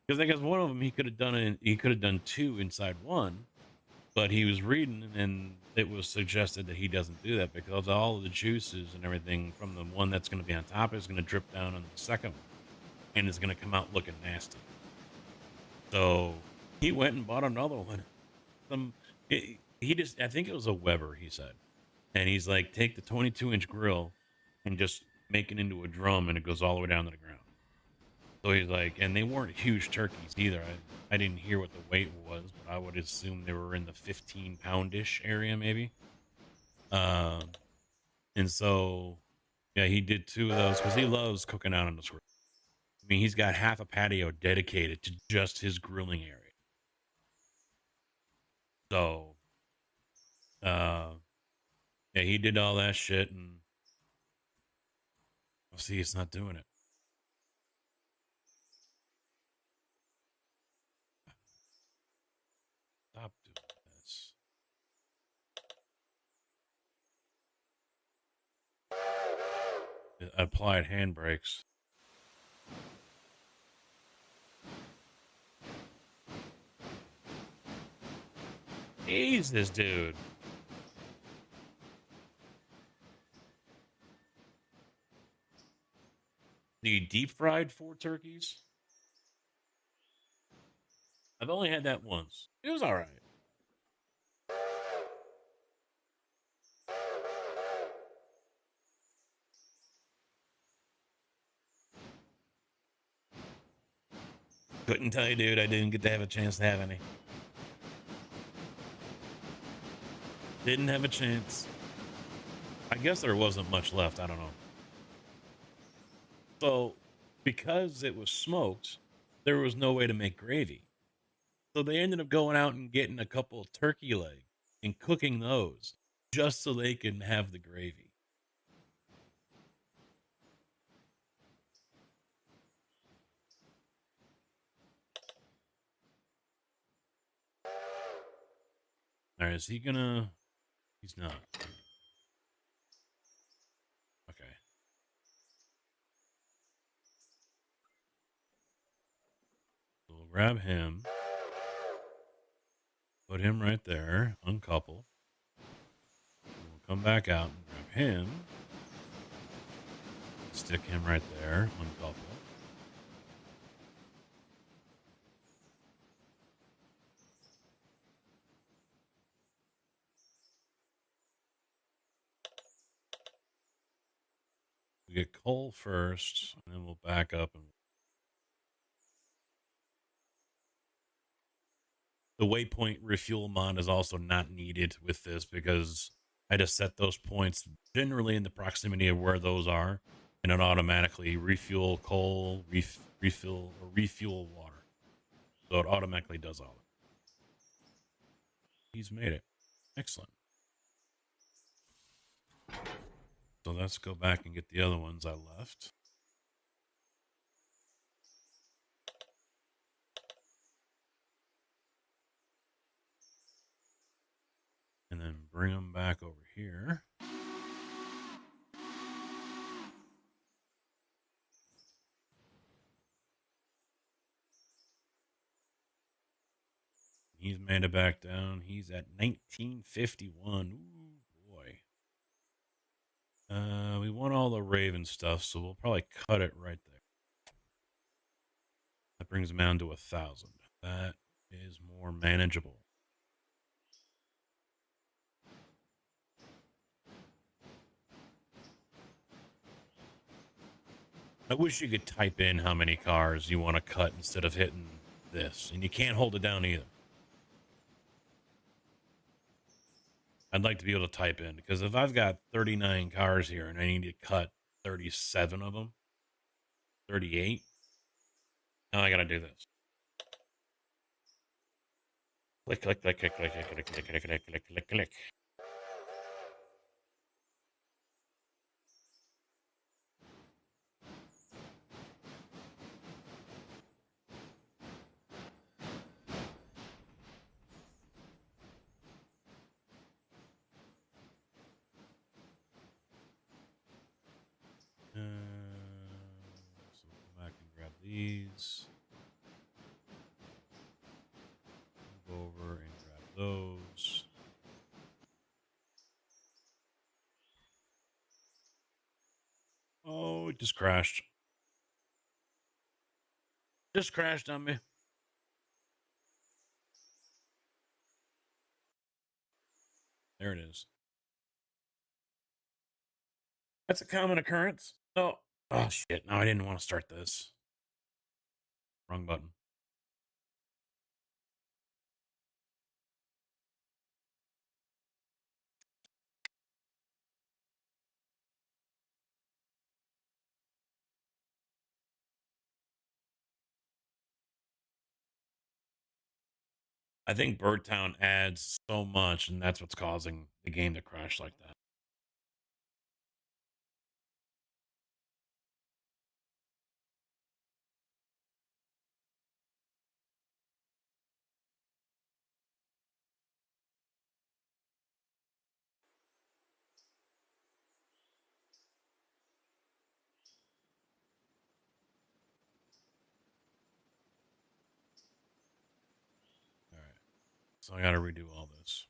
Because I guess one of them he could have done 2 inside one, but he was reading and it was suggested that he doesn't do that because all of the juices and everything from the one that's going to be on top is going to drip down on the second one, and it's going to come out looking nasty. So he went and bought another one. I think it was a Weber, he said. And he's like, take the 22-inch grill and just make it into a drum, and it goes all the way down to the ground. So he's like, and they weren't huge turkeys either. I didn't hear what the weight was, but I would assume they were in the 15-pound-ish area, maybe. And so, yeah, he did 2 of those because he loves cooking out on the grill. I mean, he's got half a patio dedicated to just his grilling area. So, yeah, he did all that shit, and see, it's not doing it. Stop doing this. I applied handbrakes. Jesus, dude. You deep fried 4 turkeys? I've only had that once. It was all right. Couldn't tell you, dude. I didn't get to have a chance to have any. Didn't have a chance. I guess there wasn't much left. I don't know. So, because it was smoked, there was no way to make gravy. So they ended up going out and getting a couple of turkey legs and cooking those just so they can have the gravy. All right, is he gonna? He's not. Okay. So we'll grab him. Put him right there. Uncouple. Come back out and grab him. Stick him right there. Uncouple. We get coal first, and then we'll back up. And the waypoint refuel mod is also not needed with this because I just set those points generally in the proximity of where those are, and it automatically refuel coal, refuel water. So it automatically does all of it. He's made it. Excellent. So let's go back and get the other ones I left. And then bring them back over here. He's made it back down. He's at 1951. Ooh, boy. We want all the Raven stuff, so we'll probably cut it right there. That brings him down to 1,000. That is more manageable. I wish you could type in how many cars you want to cut instead of hitting this, and you can't hold it down either. I'd like to be able to type in, because if I've got 39 cars here and I need to cut 37 of them, 38, now I got to do this. Click, click, click, click, click, click, click, click, click, click, click, click, click. So come back and grab these. Move over and grab those. Oh, it just crashed. Just crashed on me. There it is. That's a common occurrence. Oh, oh shit. No, I didn't want to start this. Wrong button. I think Birdtown adds so much, and that's what's causing the game to crash like that. All right. So I got to redo all this.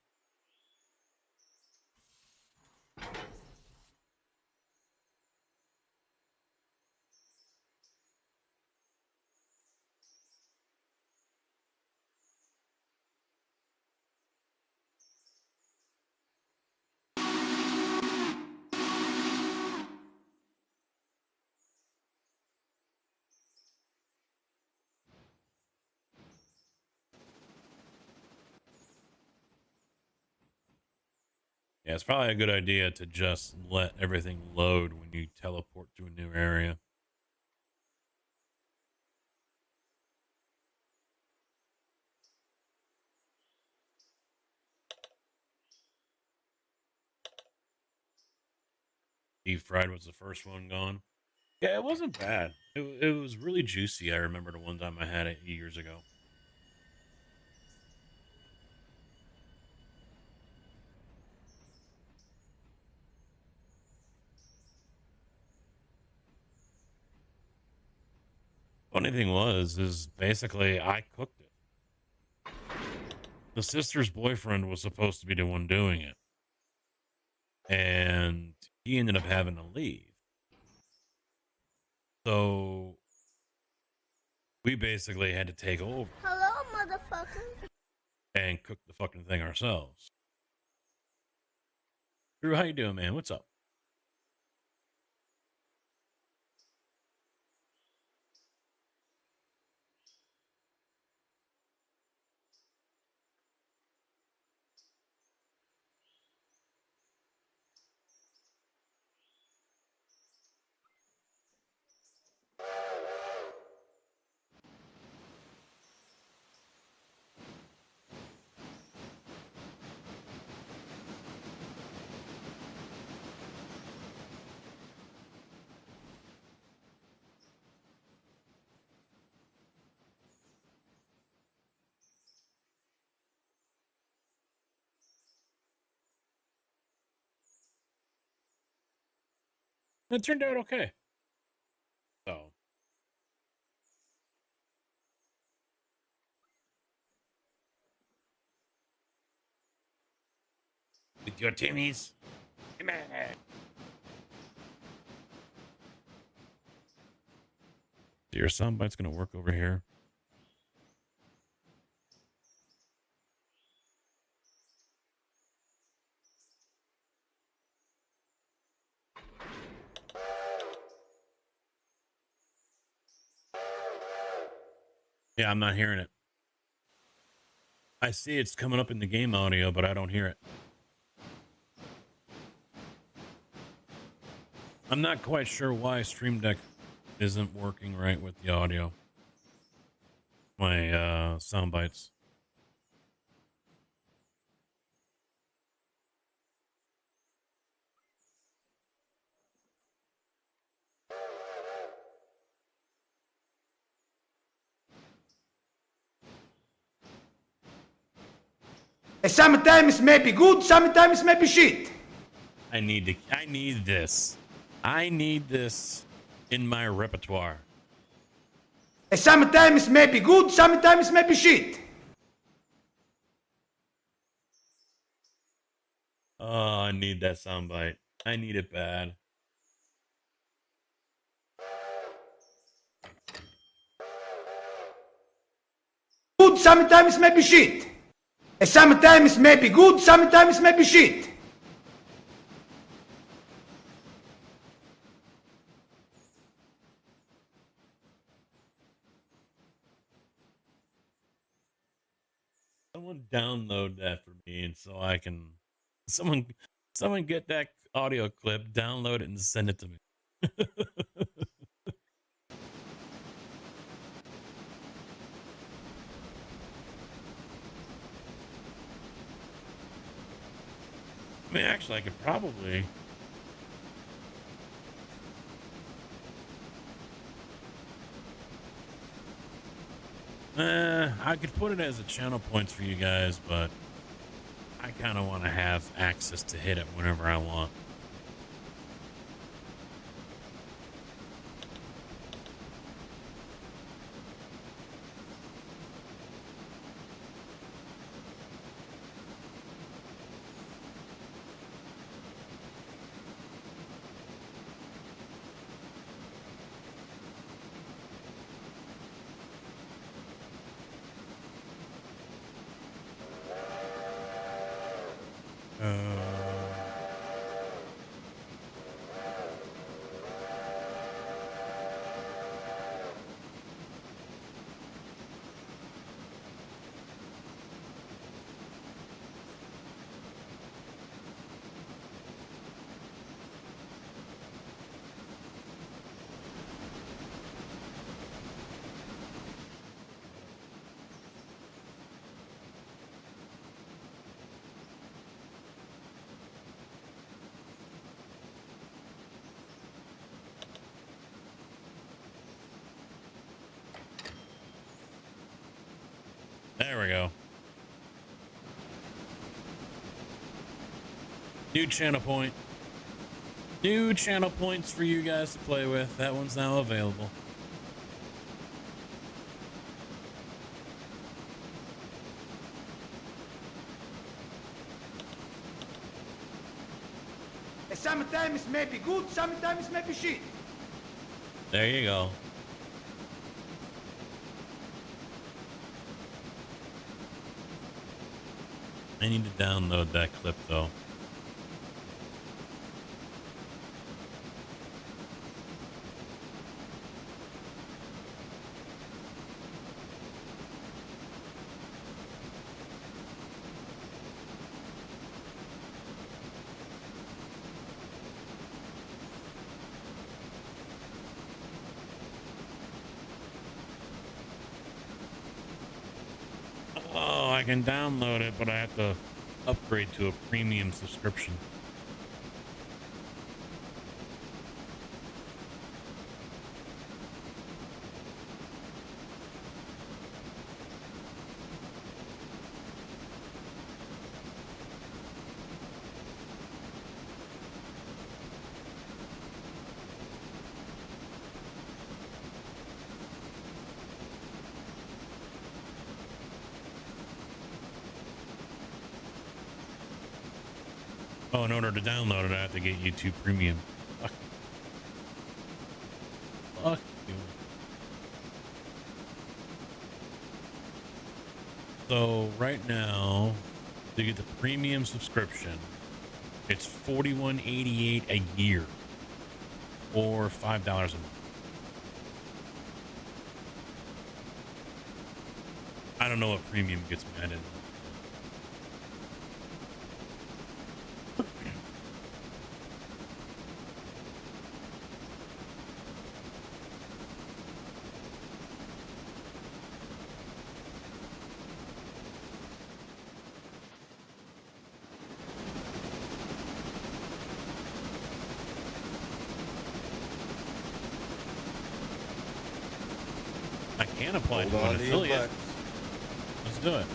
Yeah, it's probably a good idea to just let everything load when you teleport to a new area. Deep fried was the first one gone. Yeah, it wasn't bad. It was really juicy. I remember the one time I had it years ago. Funny thing is basically I cooked it. The sister's boyfriend was supposed to be the one doing it. and he ended up having to leave. So we basically had to take over. Hello, motherfucker. And cook the fucking thing ourselves. Drew, how you doing, man? What's up? It turned out okay. So with your Timmies. Come on. Your soundbite's gonna work over here. Yeah, I'm not hearing it. I see it's coming up in the game audio, but I don't hear it. I'm not quite sure why Stream Deck isn't working right with the audio. My sound bites. Sometimes maybe good, sometimes maybe shit. I need this. I need this in my repertoire. Sometimes maybe good, sometimes maybe shit. Oh, I need that soundbite. I need it bad. Good, sometimes maybe shit. Sometimes maybe good, sometimes maybe shit. Someone download that for me, and so I can. Someone get that audio clip, download it, and send it to me. I mean, actually, I could probably. I could put it as a channel points for you guys, but I kind of want to have access to hit it whenever I want. There we go. New channel point. New channel points for you guys to play with. That one's now available. sometimes maybe good, sometimes maybe shit. There you go. I need to download that clip though. Oh, I can download it, but I have to upgrade to a premium subscription. Oh, in order to download it, I have to get YouTube Premium. Fuck. Fuck you. So right now, to get the premium subscription, it's $41.88 a year, or $5 a month. I don't know what premium gets me. I didn't know. I can apply to an affiliate. Let's do it.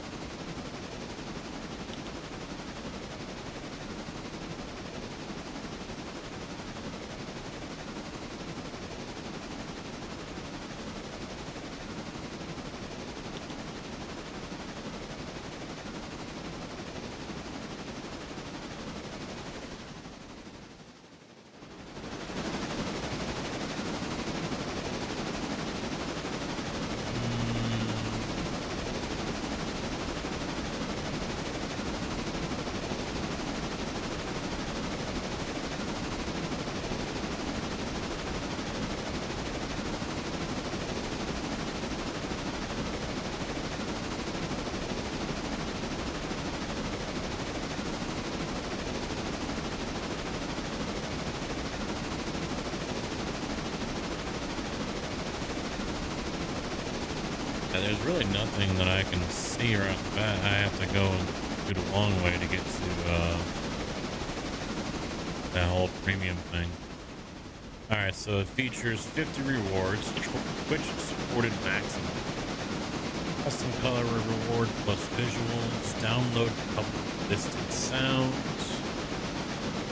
There's really nothing that I can see right off the bat. I have to go do the long way to get to that whole premium thing. Alright, so it features 50 rewards, Twitch supported maximum, custom color reward plus visuals, download public listed sounds,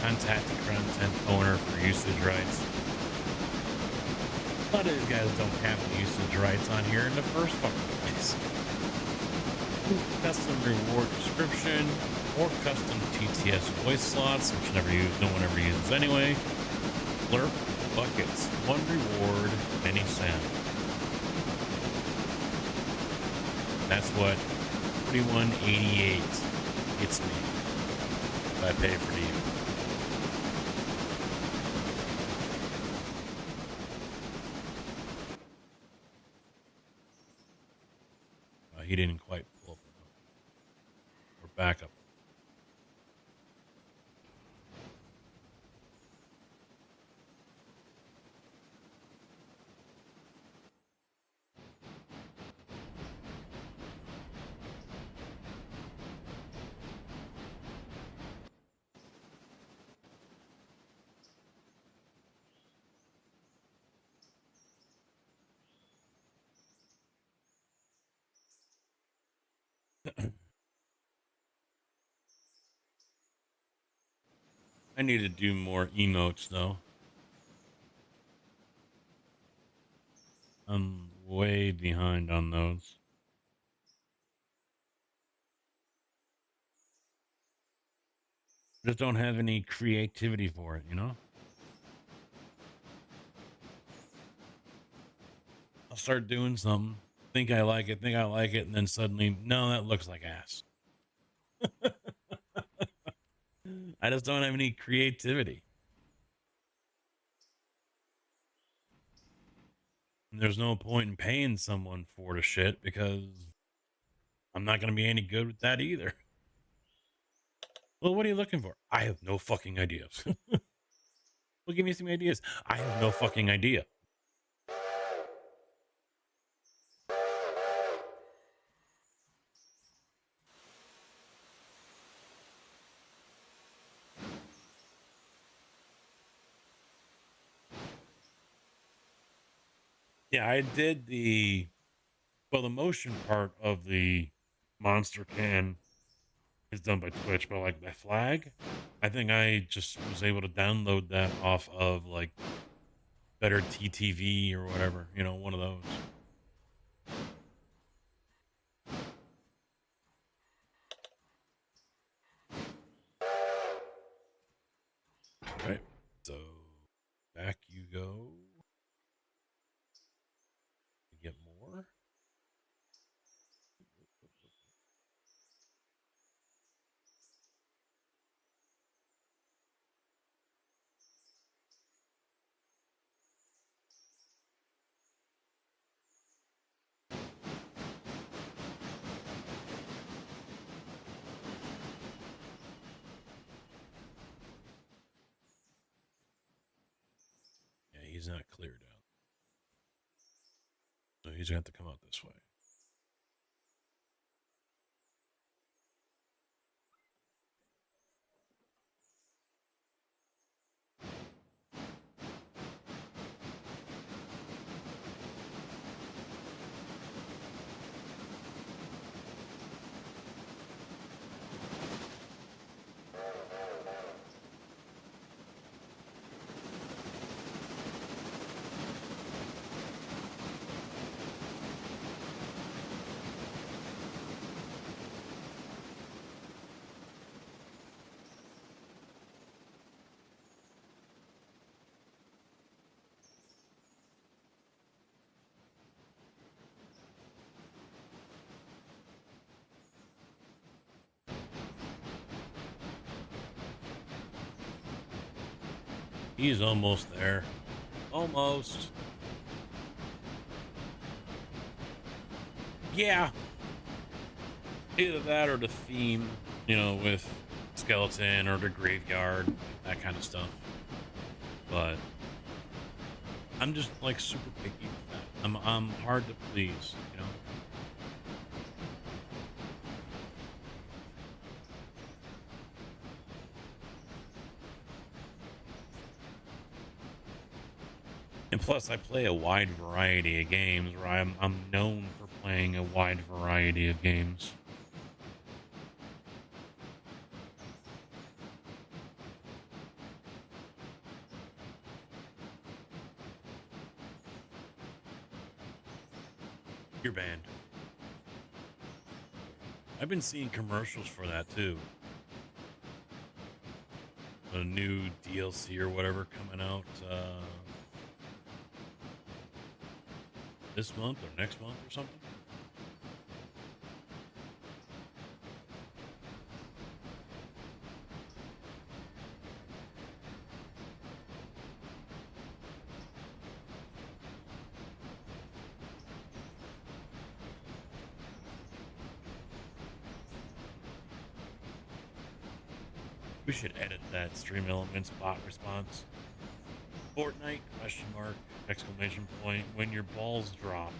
contact the content owner for usage rights. A lot of these guys don't have the usage rights on here in the first fucking place. Custom reward description or custom TTS voice slots, which no one ever uses anyway. Blurp buckets, one reward, any sound. That's what 41.88 gets me if I pay for the. He didn't quite pull up. We're back up. I need to do more emotes though. I'm way behind on those. Just don't have any creativity for it, you know? I'll start doing something, think I like it, and then suddenly, no, that looks like ass. I just don't have any creativity. And there's no point in paying someone for the shit because I'm not going to be any good with that either. Well, what are you looking for? I have no fucking ideas. Well, give me some ideas. I have no fucking idea. Yeah, I did the motion part of the monster can is done by Twitch, but like my flag, I think I just was able to download that off of like Better TTV or whatever, you know, one of those. Right. So back you go. Get more. Yeah, he's not cleared out. So he's going to have to come out this way. He's almost there. Almost. Yeah. Either that or the theme, you know, with skeleton or the graveyard, that kind of stuff. But I'm just like super picky with that. I'm hard to please, you know. And plus, I play a wide variety of games, or I'm known for playing a wide variety of games. You're banned. I've been seeing commercials for that too. A new DLC or whatever coming out this month or next month or something. We should edit that Stream Elements bot response. Fortnite, question mark, exclamation point, when your balls drop.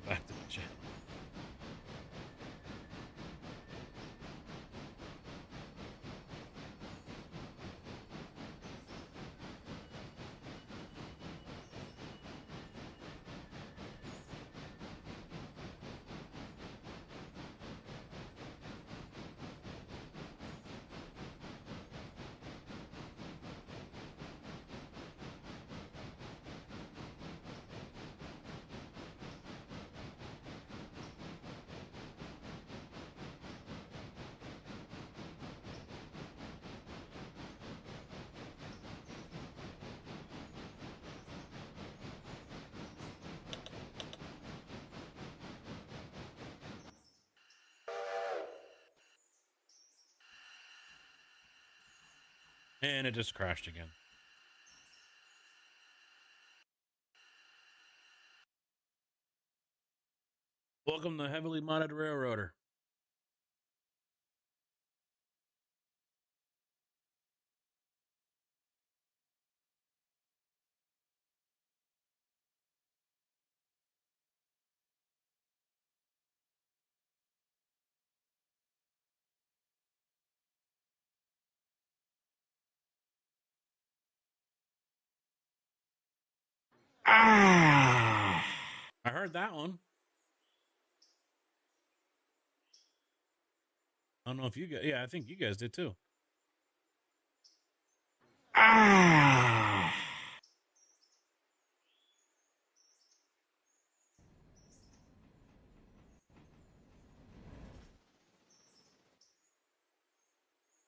Back to the channel. And it just crashed again. Welcome to Heavily Modded Railroader. Ah! I heard that one. I don't know if you guys, yeah, I think you guys did too. Ah!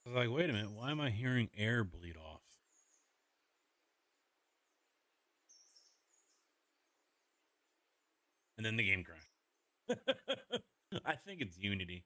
I was like, wait a minute, why am I hearing air bleed off? And then the game crashed. I think it's Unity.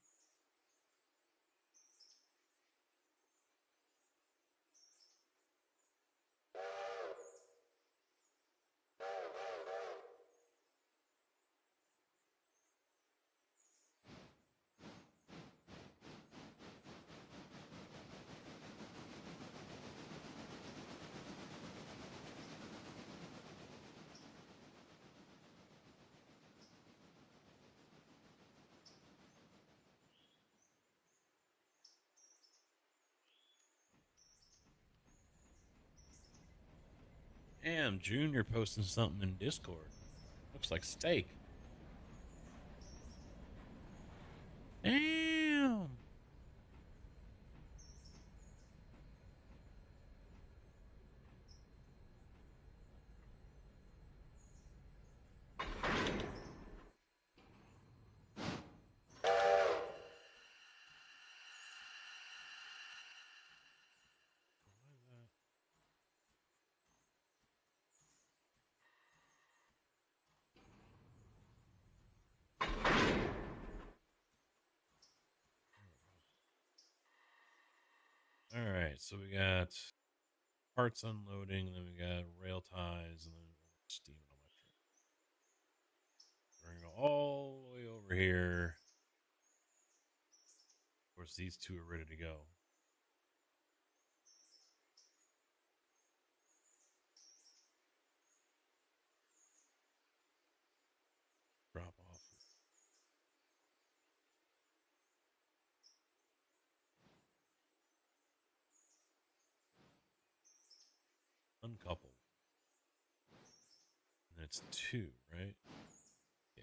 Damn, Junior posting something in Discord. Looks like steak. Damn. All right, so we got parts unloading, then we got rail ties, and then steam and electric. We're gonna go all the way over here. Of course, these two are ready to go. Drop off. Uncouple. And it's two, right? Yeah.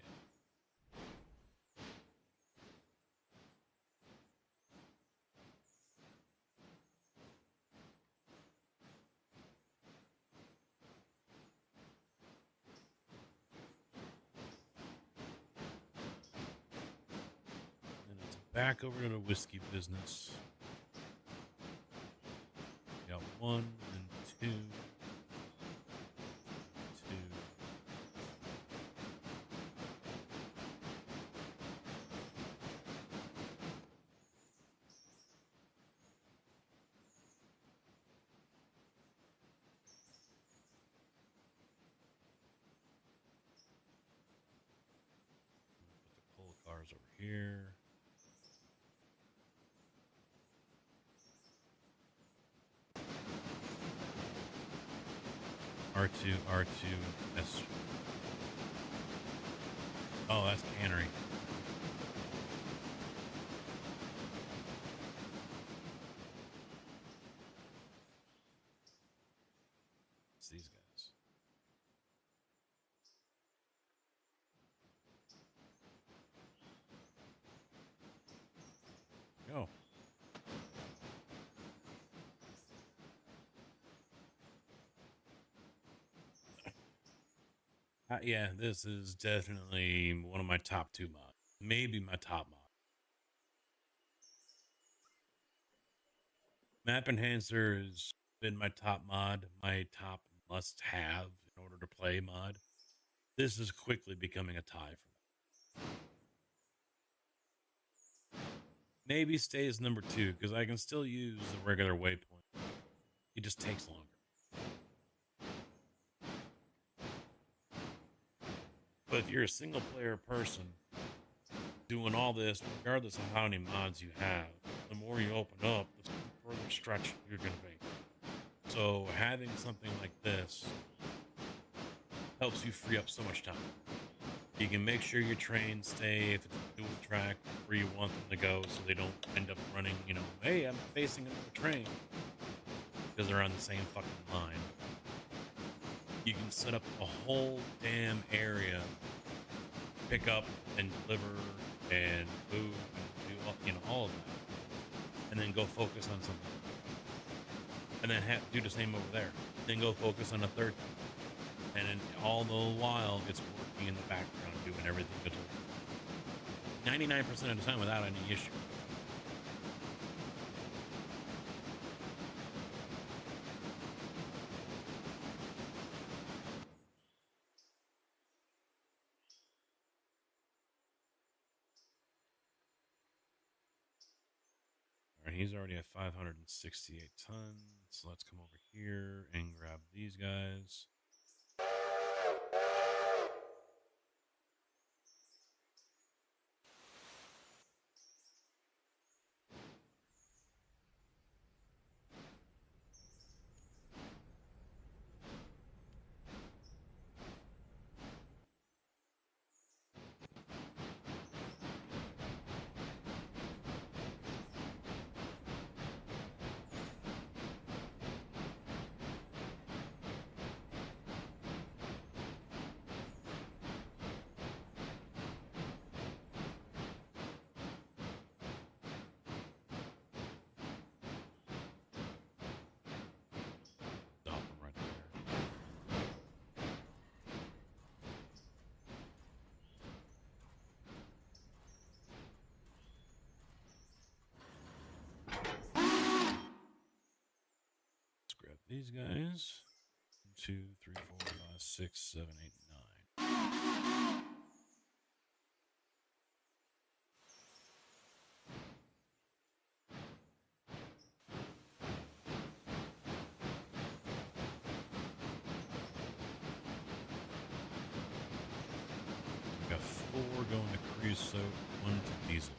And it's back over to the whiskey business. We got 1 and 2. 2. Put the coal cars over here. R2, R2, S. Oh, that's cannery. It's these guys. Go. Yeah, this is definitely one of my top 2 mods. Maybe my top mod. Map Enhancer has been my top mod, my top must-have in order to play mod. This is quickly becoming a tie for me. Maybe stays number 2 because I can still use the regular waypoint. It just takes longer. But if you're a single player person doing all this, regardless of how many mods you have, the more you open up, the further stretch you're going to be. So having something like this helps you free up so much time. You can make sure your trains stay, if it's a dual track, where you want them to go, so they don't end up running, you know, hey, I'm facing another train, because they're on the same fucking line. You can set up a whole damn area, pick up and deliver and move and do all, you know, all of that, and then go focus on something, and then do the same over there. Then go focus on a third thing. And then all the while, it's working in the background, doing everything good. 99% of the time without any issue. All right, he's already at 568 tons. So let's come over here and grab these guys. Stop him right there. Let's grab these guys. 1, 2, 3, 4, 5, 6, 7, 8, 9. We got 4 going to creosote, 1 to diesel.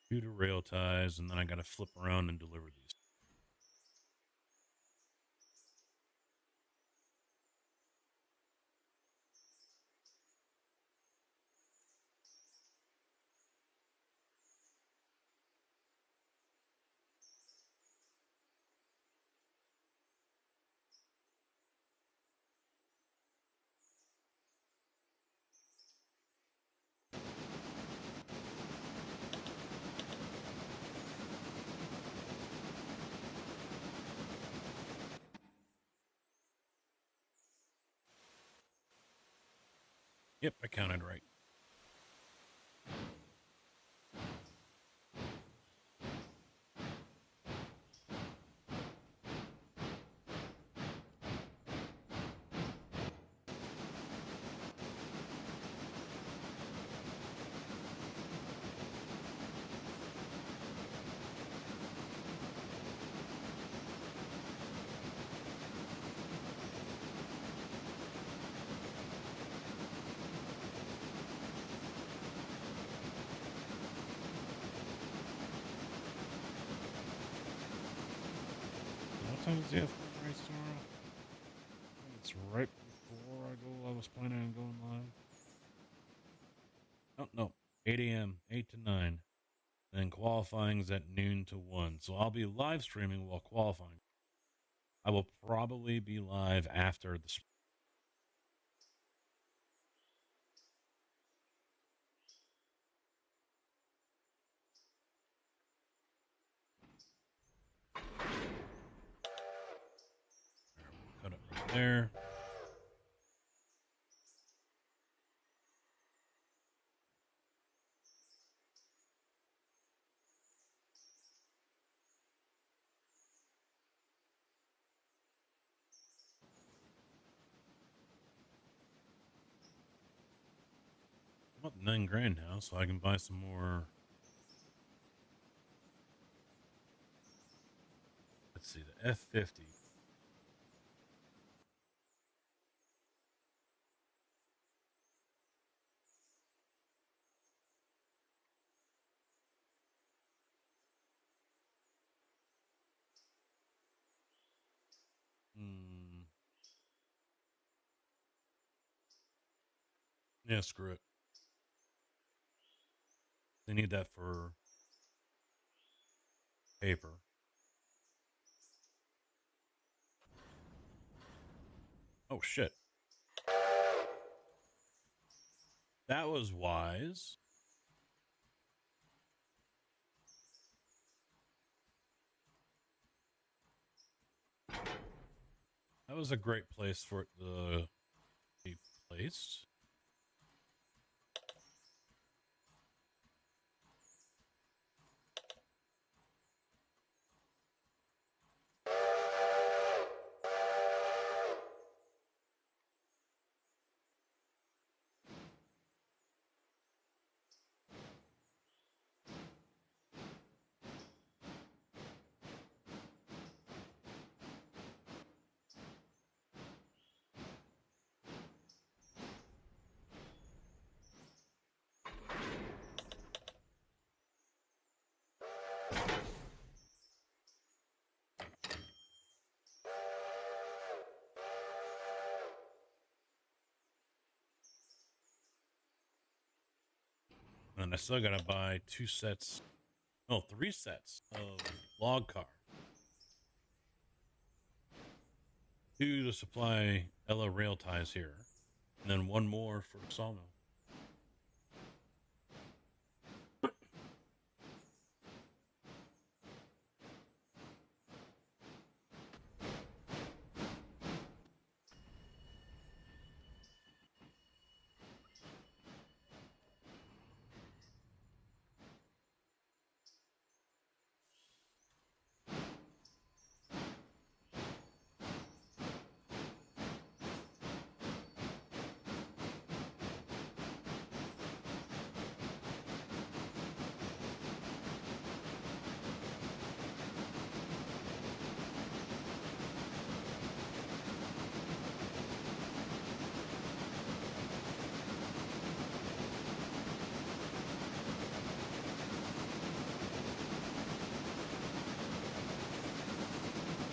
Two to rail ties, and then I got to flip around and deliver these. Yep, I counted right. What time is the F1 race tomorrow? It's right before I go. I was planning on going live. Oh, no. 8 a.m., 8 to 9. Then qualifying's at noon to 1. So I'll be live streaming while qualifying. I will probably be live after the... Cut it right there. 9 grand now, so I can buy some more. Let's see, the F50. Yeah, screw it. They need that for paper. Oh, shit. That was wise. That was a great place for it to be placed. And I still gotta buy 3 sets of log car. 2 to supply Ella rail ties here, and then 1 more for sawmill.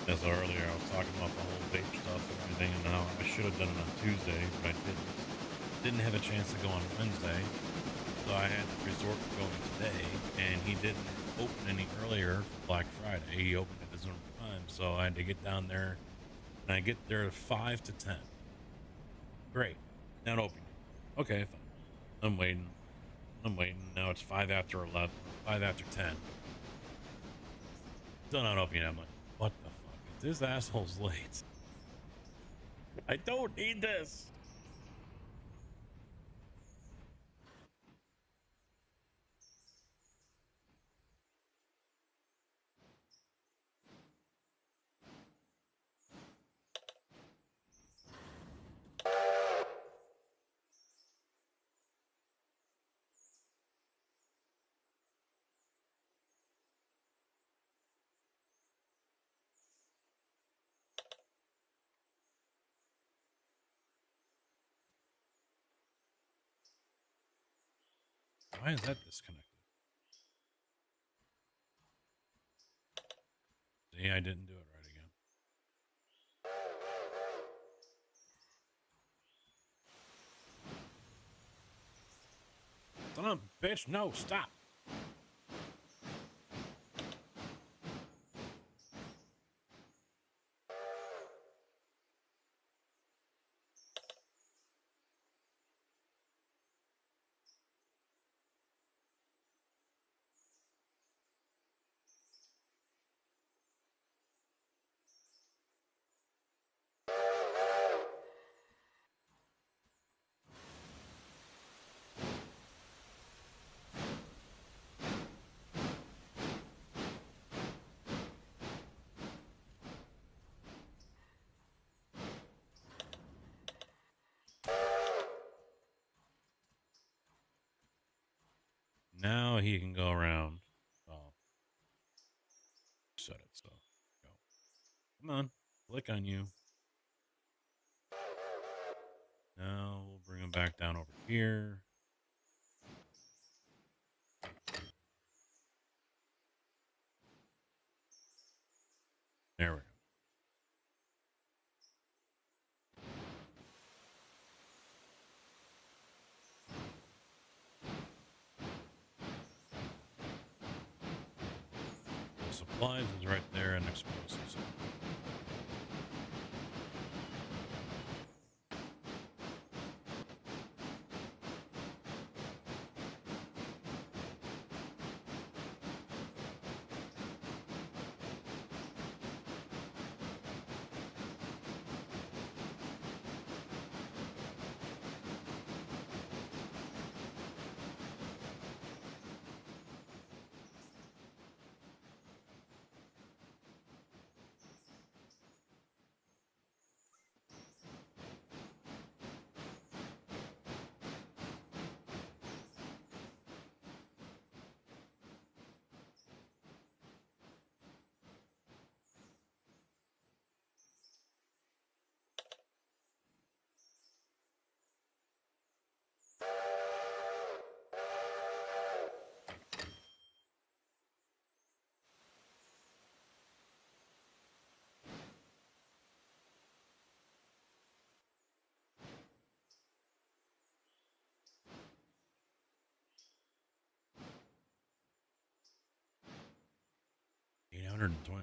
As earlier, I was talking about the whole vape stuff and everything, and how I should have done it on Tuesday, but I didn't. Didn't have a chance to go on Wednesday, so I had to resort to going today, and he didn't open any earlier for Black Friday. He opened at his normal time, so I had to get down there, and I get there at 5 to 10. Great. Not open. Okay, fine. I'm waiting. Now it's 5 after 11, 5 after 10. Still not opening. I'm like, what the fuck? This asshole's late. I don't need this. Why is that disconnected? See, I didn't do it right again. Son of a bitch, no, stop. now he can go around. Oh, set it so. Go. Come on, click on you. Now we'll bring him back down over here. There we go. The supplies is right there and explosives.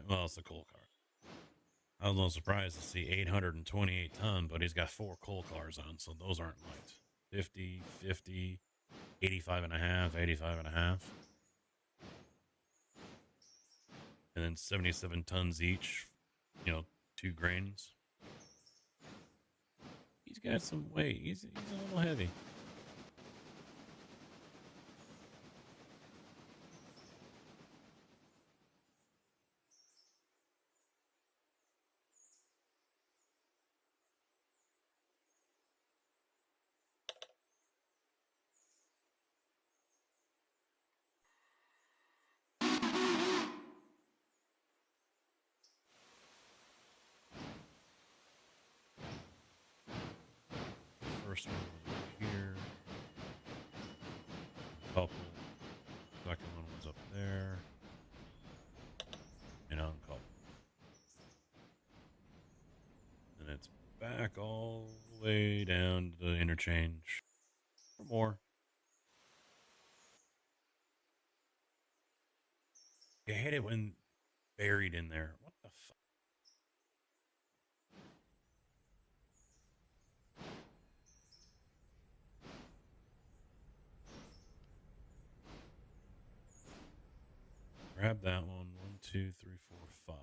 Well, it's a coal car. I was a little surprised to see 828 ton, but he's got 4 coal cars on, so those aren't light. 50, 50, 85 and a half, 85 and a half. And then 77 tons each, 2 grains. He's got some weight. He's a little heavy. First one over here. Couple. Second one was up there. And uncoupled. And it's back all the way down to the interchange. For more. I hate it when buried in there. What the fuck? Grab that one. 1, 2, 3, 4, 5.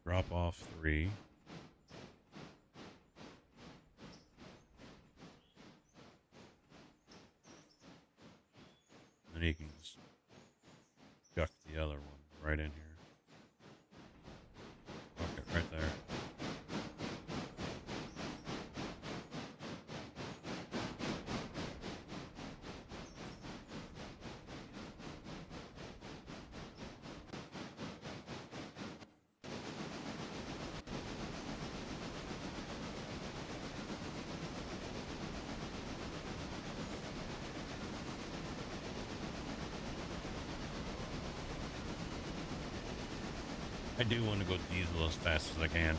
Drop off 3. Then you can just chuck the other one right in here. Okay, right there. I do want to go diesel as fast as I can.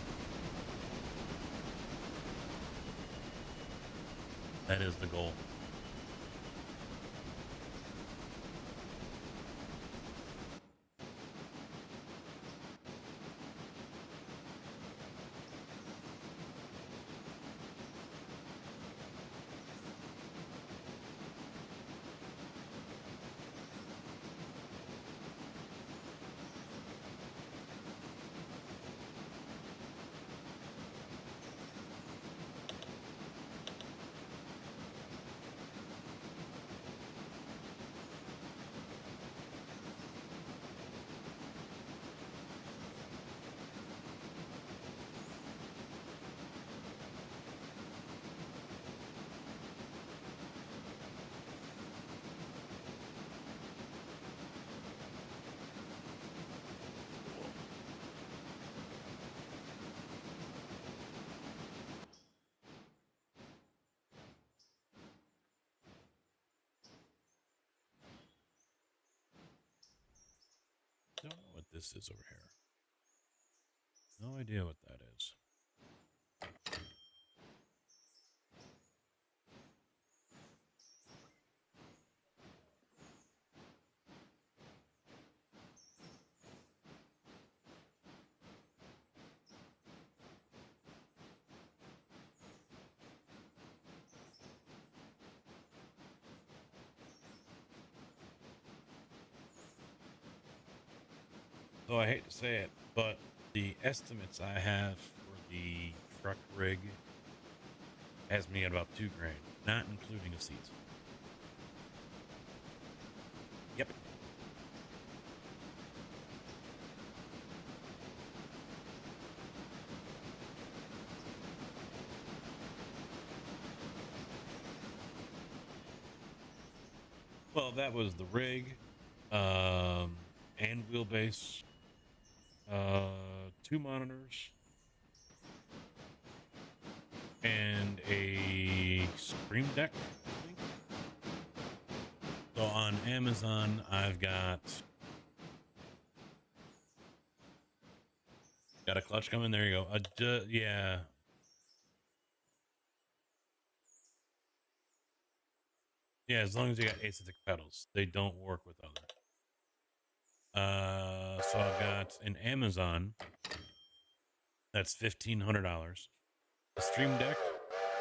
That is the goal. this is over here. No idea what that is. So I hate to say it, but the estimates I have for the truck rig has me at about $2 grand, not including the seats. Yep. Well, that was the rig, and wheelbase, 2 monitors, and a Stream Deck, I think. So on Amazon, I've got a clutch coming. There you go. Yeah. Yeah, as long as you got aesthetic pedals, they don't work with other. So I've got an Amazon that's $1,500, a Stream Deck,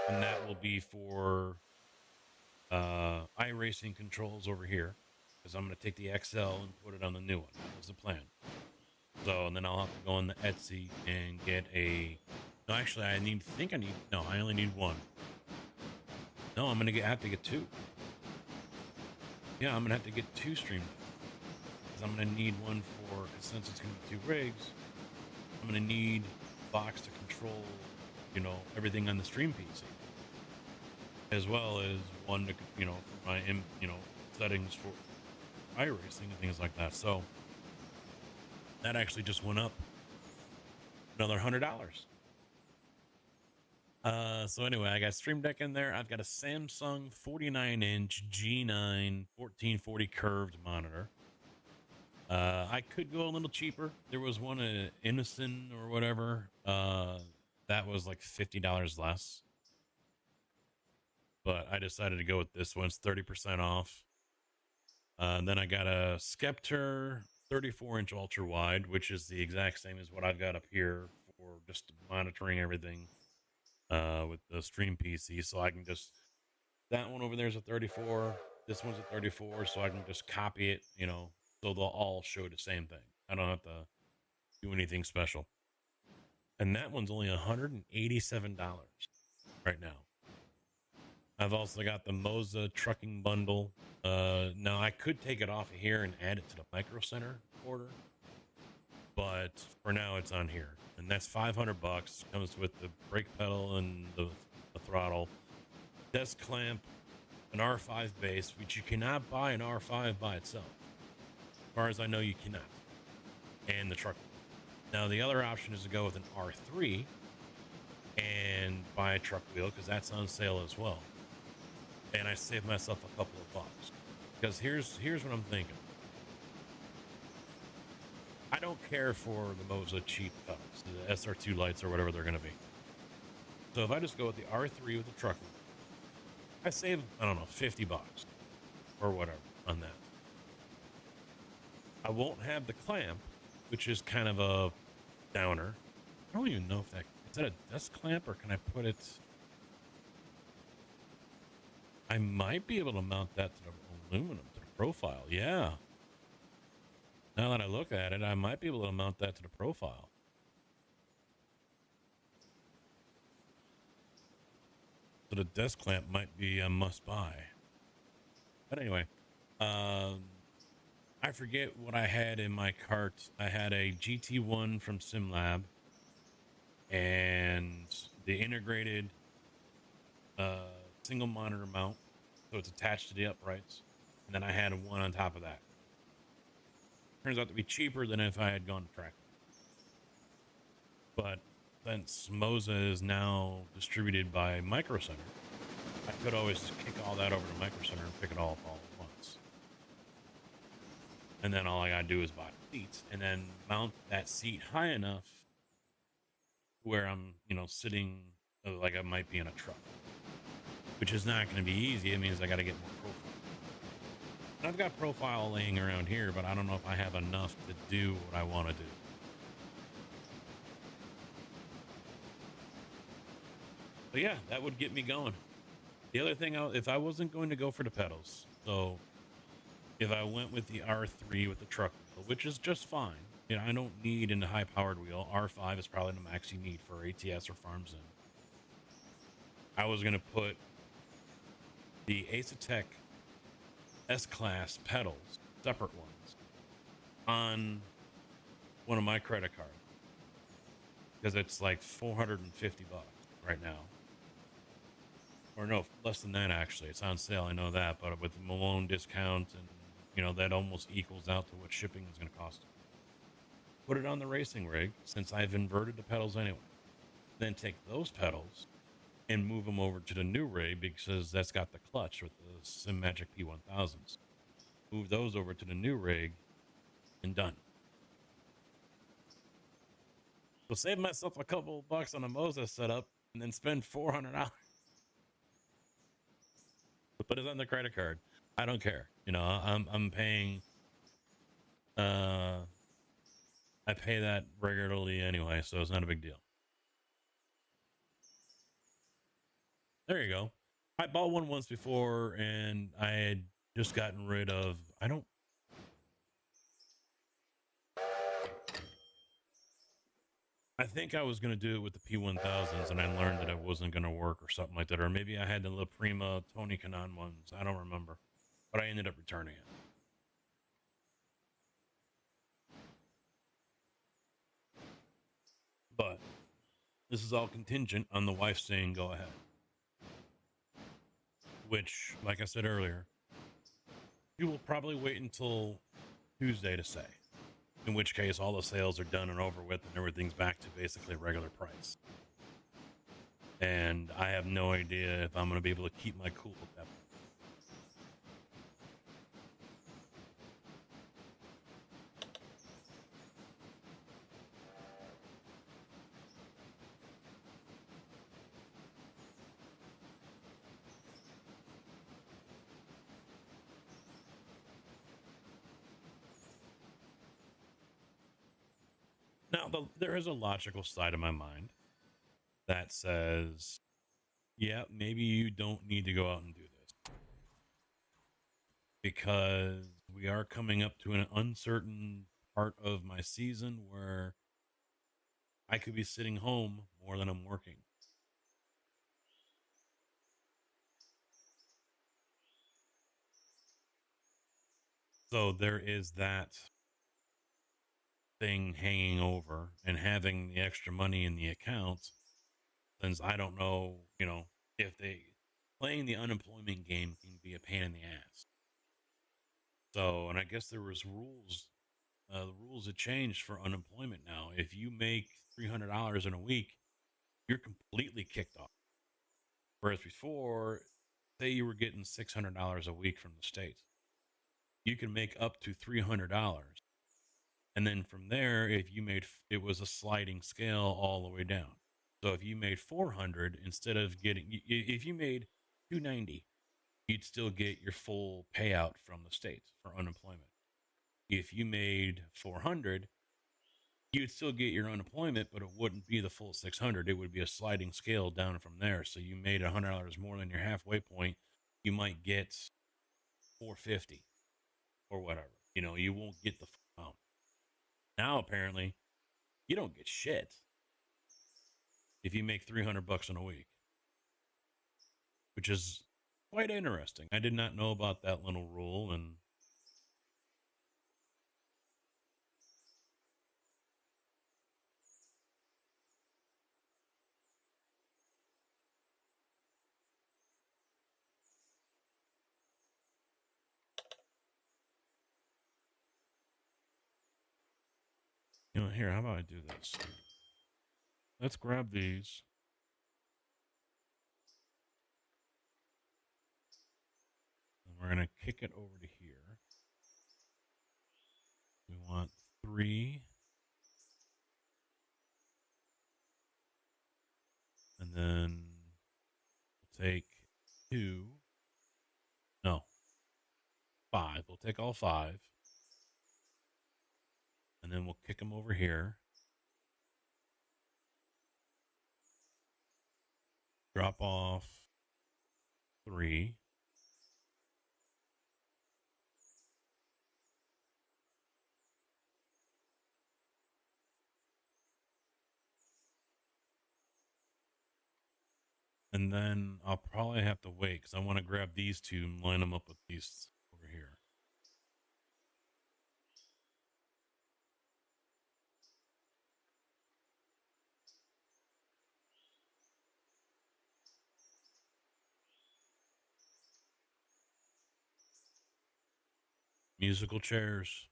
and that will be for iRacing controls over here, because I'm going to take the XL and put it on the new one. That was the plan. So, and then I'll have to go on the Etsy and get a. No, actually, I only need one. No, I'm going to have to get 2. Yeah, I'm going to have to get 2 Stream Decks. I'm going to need one for, since it's going to be 2 rigs, I'm going to need a box to control, everything on the stream PC, as well as one to, for my, settings for iRacing and things like that. So that actually just went up another $100. So anyway, I got Stream Deck in there. I've got a Samsung 49-inch G9 1440 curved monitor. I could go a little cheaper. There was one at Innocent or whatever. That was like $50 less. But I decided to go with this one. It's 30% off. And then I got a Skeptor 34-inch ultra wide, which is the exact same as what I've got up here for just monitoring everything with the stream PC. So I can just, that one over there is a 34. This one's a 34. So I can just copy it, so they'll all show the same thing. I don't have to do anything special. And that one's only $187 right now. I've also got the Moza trucking bundle. Now I could take it off of here and add it to the Micro Center order, but for now it's on here, and that's $500. Comes with the brake pedal and the throttle, desk clamp, an R5 base, which you cannot buy an R5 by itself. As far as I know, you cannot. And the truck. Now the other option is to go with an R3 and buy a truck wheel, because that's on sale as well. And I saved myself a couple of bucks, because here's what I'm thinking. I don't care for the Moza cheap pedals, the SR2 lights or whatever they're going to be. So if I just go with the R3 with the truck wheel, I save, I don't know, $50 or whatever on that. I won't have the clamp, which is kind of a downer. I don't even know if that is that a desk clamp, or can I put it? I might be able to mount that to the aluminum, to the profile. Yeah. Now that I look at it, I might be able to mount that to the profile. So the desk clamp might be a must buy. But anyway, I forget what I had in my cart. I had a GT1 from SimLab and the integrated single monitor mount, so it's attached to the uprights, and then I had one on top of that. Turns out to be cheaper than if I had gone to track. But since Moza is now distributed by Micro Center, I could always just kick all that over to Micro Center and pick it all up all at once. And then all I gotta do is buy seats and then mount that seat high enough where I'm, sitting like I might be in a truck, which is not going to be easy. It means I got to get more profile. And I've got profile laying around here, but I don't know if I have enough to do what I want to do. But yeah, that would get me going. The other thing, if I wasn't going to go for the pedals, so if I went with the R3 with the truck wheel, which is just fine. I don't need a high powered wheel. R5 is probably the max you need for ATS or farms in. I was going to put the Acetec S-Class pedals, separate ones, on one of my credit cards. Because it's like $450 right now. Or no, less than that actually. It's on sale, I know that. But with the Malone discount and, that almost equals out to what shipping is going to cost. Put it on the racing rig, since I've inverted the pedals anyway. Then take those pedals and move them over to the new rig because that's got the clutch with the Sim Magic P1000s. Move those over to the new rig and done. So save myself a couple bucks on a Moses setup and then spend $400. Put it on the credit card. I don't care. I'm paying. I pay that regularly anyway, so it's not a big deal. There you go. I bought one once before, and I had just gotten rid of. I think I was going to do it with the P1000s, and I learned that it wasn't going to work or something like that. Or maybe I had the La Prima Tony Kanon ones. I don't remember. But I ended up returning it. But this is all contingent on the wife saying go ahead. Which, like I said earlier, you will probably wait until Tuesday to say. In which case, all the sales are done and over with, and everything's back to basically regular price. And I have no idea if I'm going to be able to keep my cool at that point. Now, there is a logical side of my mind that says, yeah, maybe you don't need to go out and do this. Because we are coming up to an uncertain part of my season where I could be sitting home more than I'm working. So there is that thing hanging over, and having the extra money in the account, since I don't know, if playing the unemployment game can be a pain in the ass. So, and I guess there was rules, the rules have changed for unemployment now. If you make $300 in a week, you're completely kicked off. Whereas before, say you were getting $600 a week from the state, you can make up to $300. And then from there, if you made, it was a sliding scale all the way down. So if you made 400, instead of getting, if you made 290, you'd still get your full payout from the state for unemployment. If you made 400, you'd still get your unemployment, but it wouldn't be the full 600. It would be a sliding scale down from there. So you made $100 more than your halfway point, you might get 450 or whatever. You won't get the full amount. Now, apparently, you don't get shit if you make $300 in a week, which is quite interesting. I did not know about that little rule, and here, how about I do this? Let's grab these. And we're going to kick it over to here. 3. And then we'll take 2. No, 5. We'll take all 5. And then we'll kick them over here. Drop off 3. And then I'll probably have to wait because I want to grab these two and line them up with these over here. Musical chairs.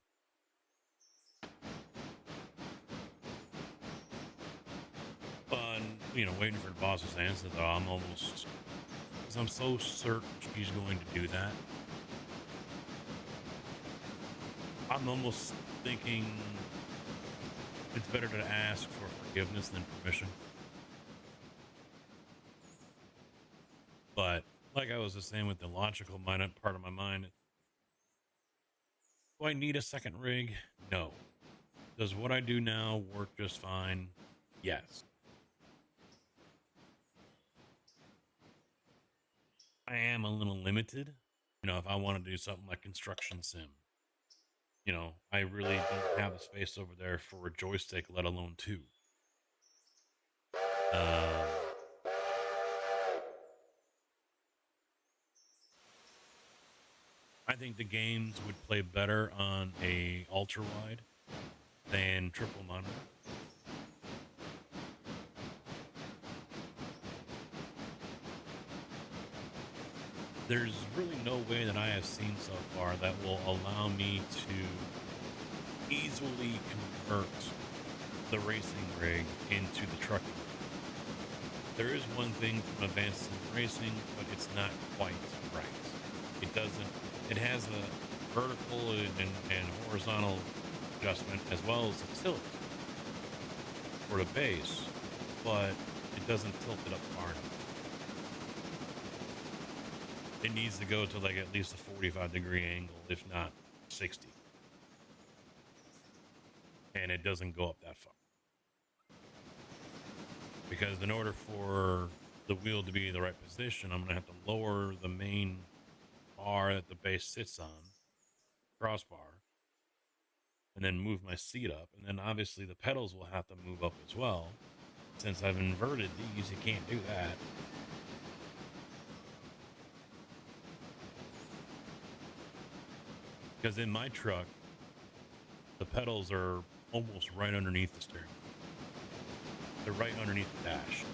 Fun, you know, waiting for the boss's answer though. I'm almost, because I'm so certain she's going to do that. I'm almost thinking it's better to ask for forgiveness than permission. But like I was just saying with the logical mind part of my mind, do I need a second rig? No. Does what I do now work just fine? Yes. I am a little limited. You know, if I want to do something like construction sim, you know, I really don't have a space over there for a joystick, let alone 2. I think the games would play better on a ultra wide than triple monitor. There's really no way that I have seen so far that will allow me to easily convert the racing rig into the trucking. There is one thing from advanced sim racing, but it's not quite right. It doesn't. It has a vertical and horizontal adjustment as well as a tilt for the base, but it doesn't tilt it up far enough. It needs to go to like at least a 45-degree angle, if not 60. And it doesn't go up that far. Because in order for the wheel to be in the right position, I'm going to have to lower the main bar that the base sits on, crossbar, and then move my seat up. And then obviously the pedals will have to move up as well. Since I've inverted these, you can't do that. Because in my truck, the pedals are almost right underneath the steering. They're right underneath the dash.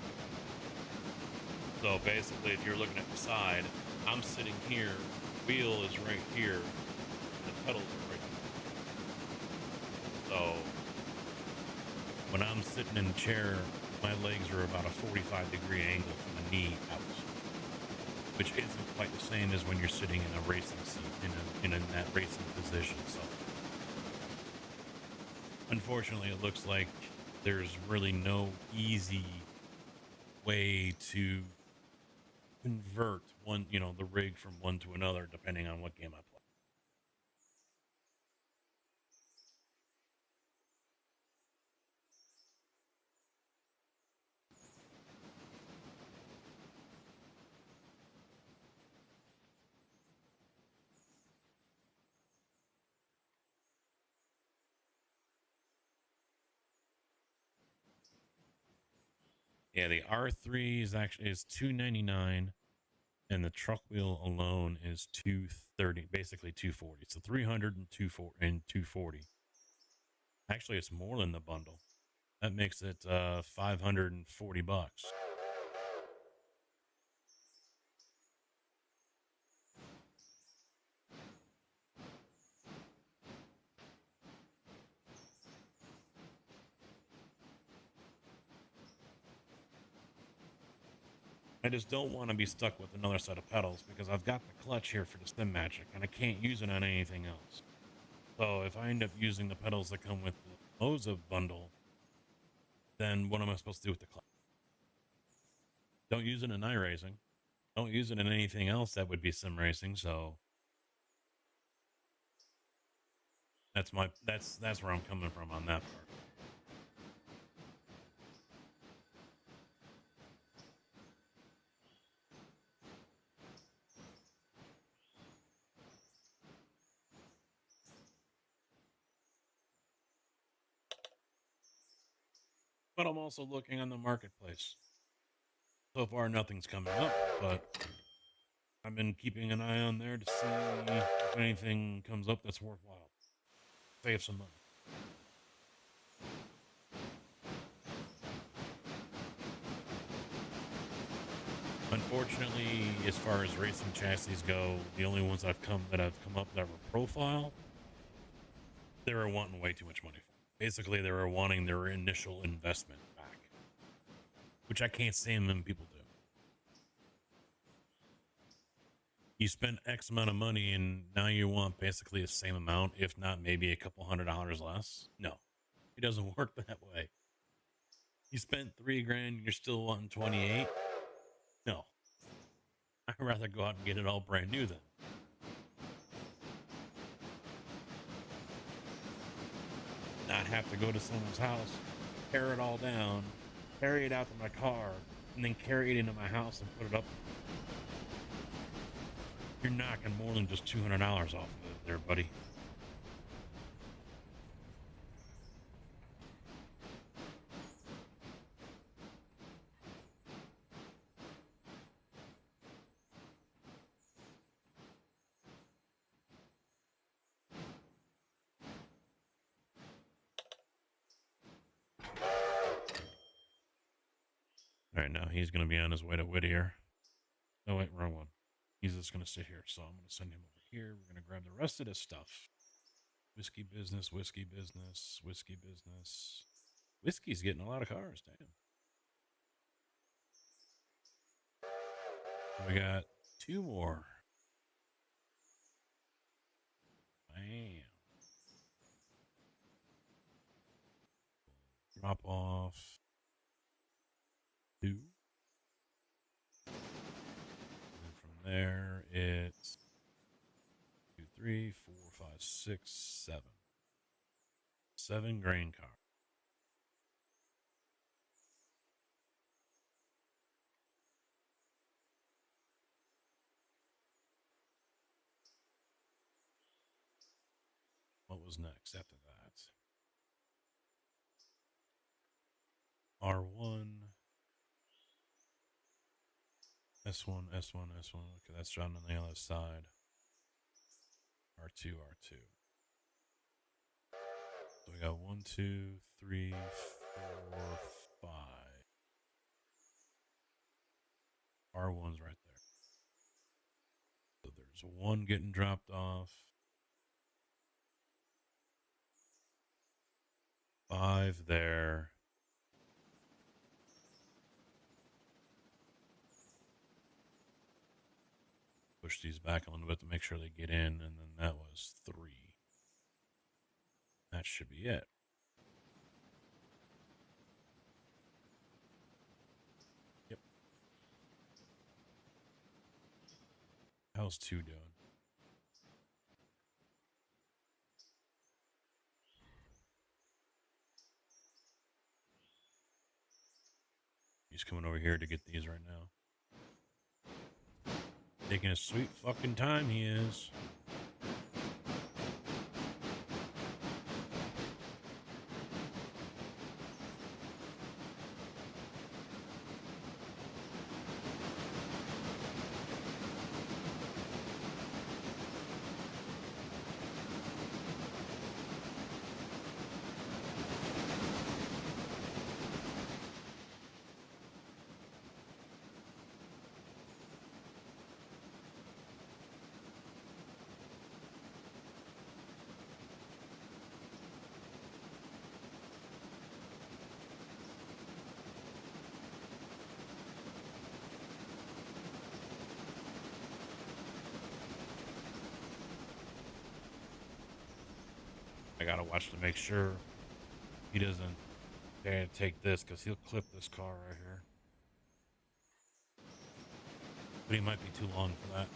So basically, if you're looking at the side, I'm sitting here, the wheel is right here, and the pedals are right here. So when I'm sitting in a chair, my legs are about a 45-degree angle from the knee out, which isn't quite the same as when you're sitting in a racing seat, in that racing position. So unfortunately, it looks like there's really no easy way to convert one, you know, the rig from one to another, depending on what game I play. Yeah, the R3 is actually is $299, and the truck wheel alone is $230, basically $240. So $300 and $240. Actually, it's more than the bundle. That makes it $540. I just don't want to be stuck with another set of pedals because I've got the clutch here for the Stim Magic and I can't use it on anything else. So if I end up using the pedals that come with the Moza bundle, then what am I supposed to do with the clutch? Don't use it in iRacing. Don't use it in anything else that would be sim racing. So that's where I'm coming from on that part. But I'm also looking on the marketplace. So far, nothing's coming up, but I've been keeping an eye on there to see if anything comes up that's worthwhile. Save some money. Unfortunately, as far as racing chassis go, the only ones that have come up that were profile, they were wanting way too much money for. Basically, they were wanting their initial investment back, which I can't stand when people do. You spent X amount of money and now you want basically the same amount, if not maybe a couple $100 less. No, it doesn't work that way. You spent $3,000 and you're still wanting 28. No, I'd rather go out and get it all brand new then. Not have to go to someone's house, tear it all down, carry it out to my car, and then carry it into my house and put it up. You're knocking more than just $200 off of it there, buddy. All right, now he's going to be on his way to Whittier. Oh, wait, wrong one. He's just going to sit here, so I'm going to send him over here. We're going to grab the rest of this stuff. Whiskey business, whiskey business, whiskey business. Whiskey's getting a lot of cars, damn. We got 2 more. Bam. Drop off. 2. And from there, it's 2, 3, 4, 5, 6, 7. 7 grain cars. What was next after that? R1. S1, S1, S1. Okay, that's John on the other side. R2, R2. So we got 1, 2, 3, 4, 5. R1's right there. So there's 1 getting dropped off. 5 there. Push these back a little bit to make sure they get in, and then that was 3. That should be it. Yep. How's 2 doing? He's coming over here to get these right now. Taking a sweet fucking time, he is. gotta watch to make sure he doesn't dare take this, because he'll clip this car right here. But he might be too long for that.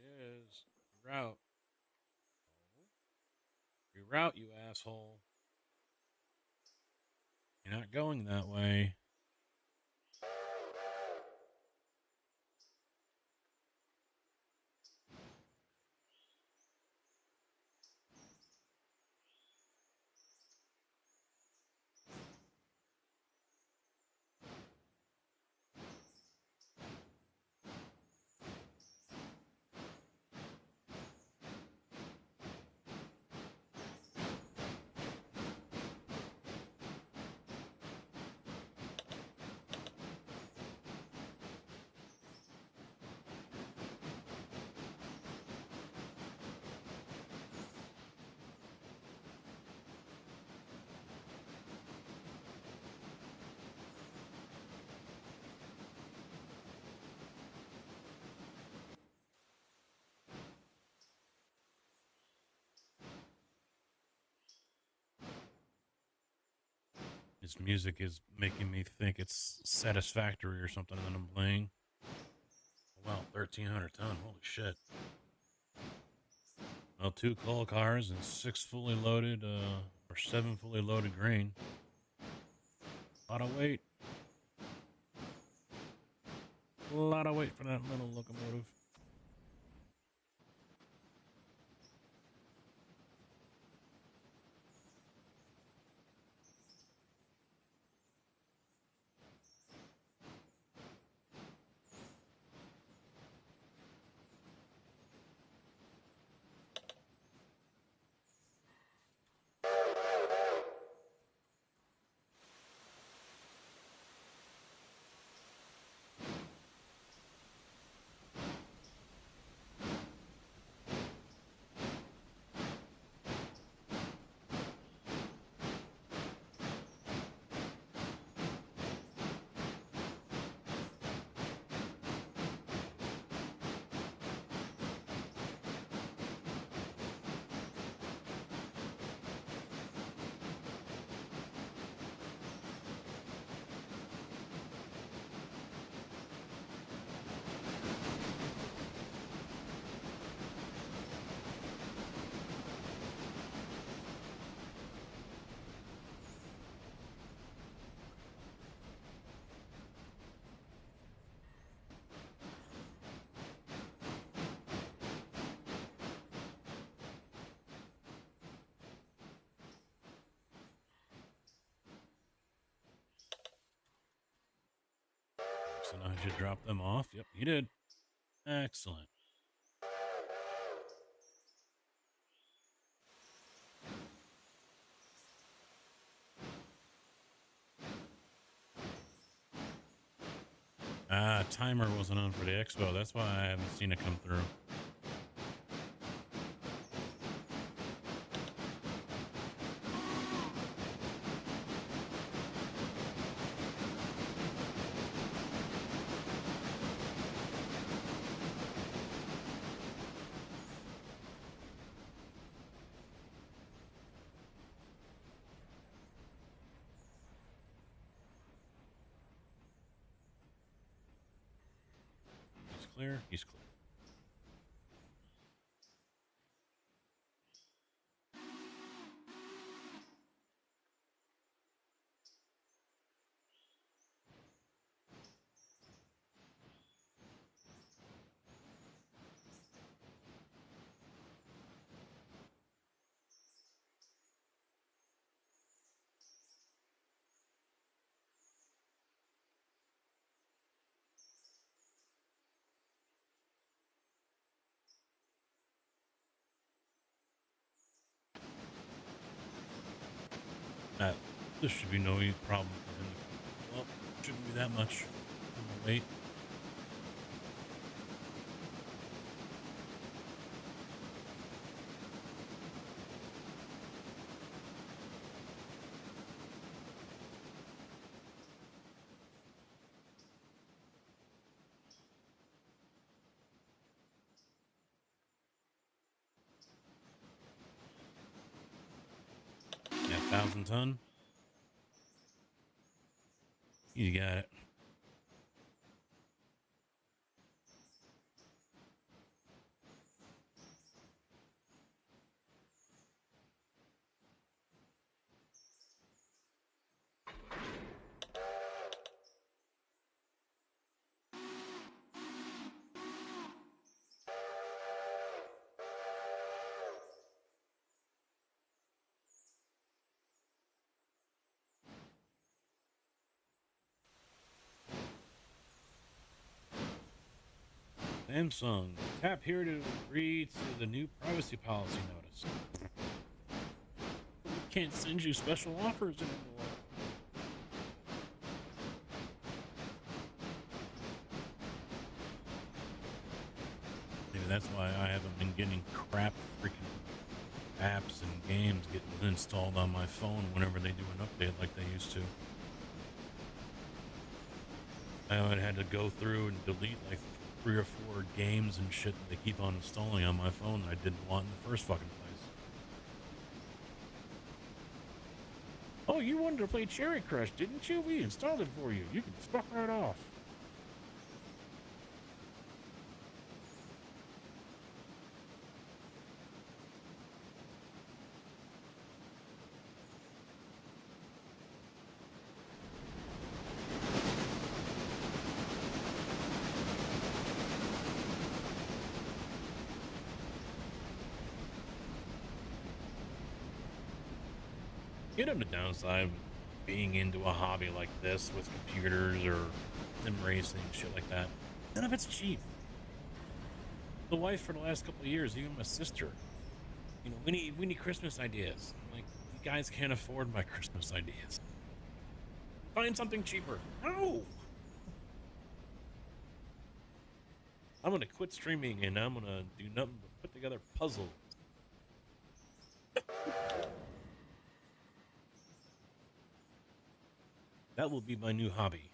Yes. Reroute. Reroute, you asshole. You're not going that way. This music is making me think it's Satisfactory or something that I'm playing. Wow, 1,300 ton. Holy shit. Well, 2 coal cars and 6 fully loaded, or 7 fully loaded grain. A lot of weight. A lot of weight for that little locomotive. So now I should drop them off. Yep, you did. Excellent. Timer wasn't on for the expo. That's why I haven't seen it come through. He's clear. He's clear. This should be no problem for him. Well, shouldn't be that much. I'm gonna wait. 1,000 ton. You got it. Samsung, tap here to agree to the new privacy policy notice. Can't send you special offers anymore. Maybe that's why I haven't been getting crap freaking apps and games getting installed on my phone whenever they do an update like they used to. I had to go through and delete like 3 or 4 games and shit that they keep on installing on my phone that I didn't want in the first fucking place. Oh, you wanted to play Cherry Crush, didn't you? We installed it for you. You can fuck right off. You know the downside of being into a hobby like this with computers or sim racing, shit like that. None of it's cheap. The wife for the last couple of years, even my sister, you know, we need Christmas ideas. I'm like, you guys can't afford my Christmas ideas. Find something cheaper. No! I'm gonna quit streaming and I'm gonna do nothing but put together puzzles. That will be my new hobby.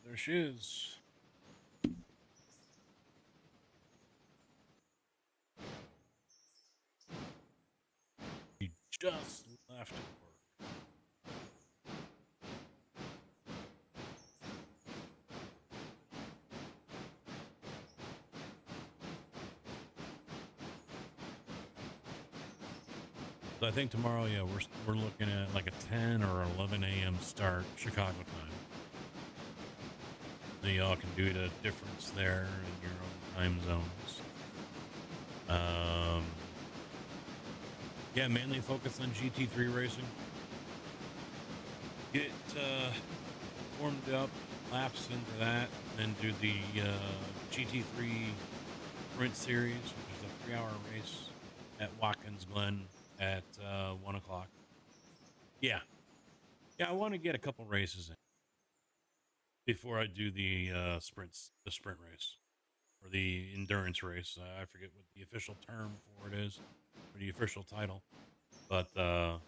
There she is. She just left work. So I think tomorrow, yeah, we're looking at like a 10 or 11 a.m. start Chicago time. So y'all can do the difference there in your own time zones. Yeah, mainly focus on GT3 racing. Get warmed up, laps into that, and then do the GT3 Sprint Series, which is a 3-hour race at Watkins Glen at 1 o'clock. Yeah, I want to get a couple races in before I do the sprint race or the endurance race. I forget what the official term for it is, or the official title. But I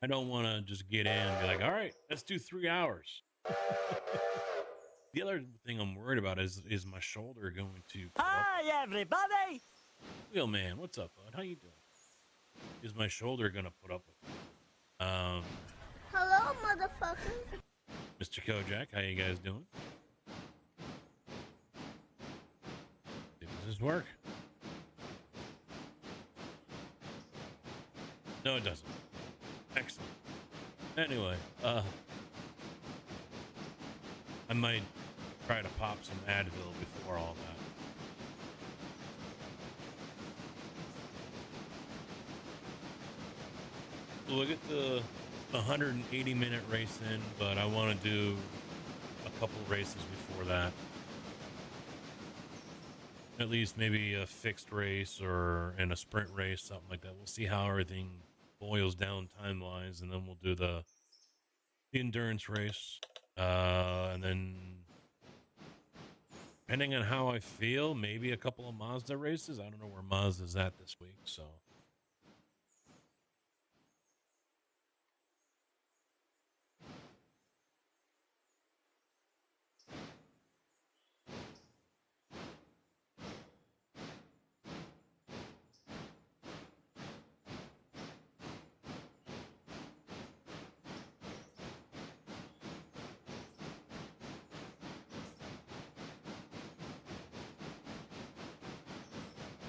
don't want to just get in and be like, all right, let's do 3 hours. The other thing I'm worried about is my shoulder going to... Hi, everybody! Wheelman, what's up, bud? How you doing? Is my shoulder gonna put up with it? Hello, motherfucker. Mr. Kojak, how you guys doing? Does this work? No, it doesn't. Excellent. Anyway, I might try to pop some Advil before all that. So we'll get the 180-minute race in, but I want to do a couple races before that. At least maybe a fixed race or in a sprint race, something like that. We'll see how everything boils down time-wise, and then we'll do the endurance race. And then, depending on how I feel, maybe a couple of Mazda races. I don't know where Mazda's at this week, so...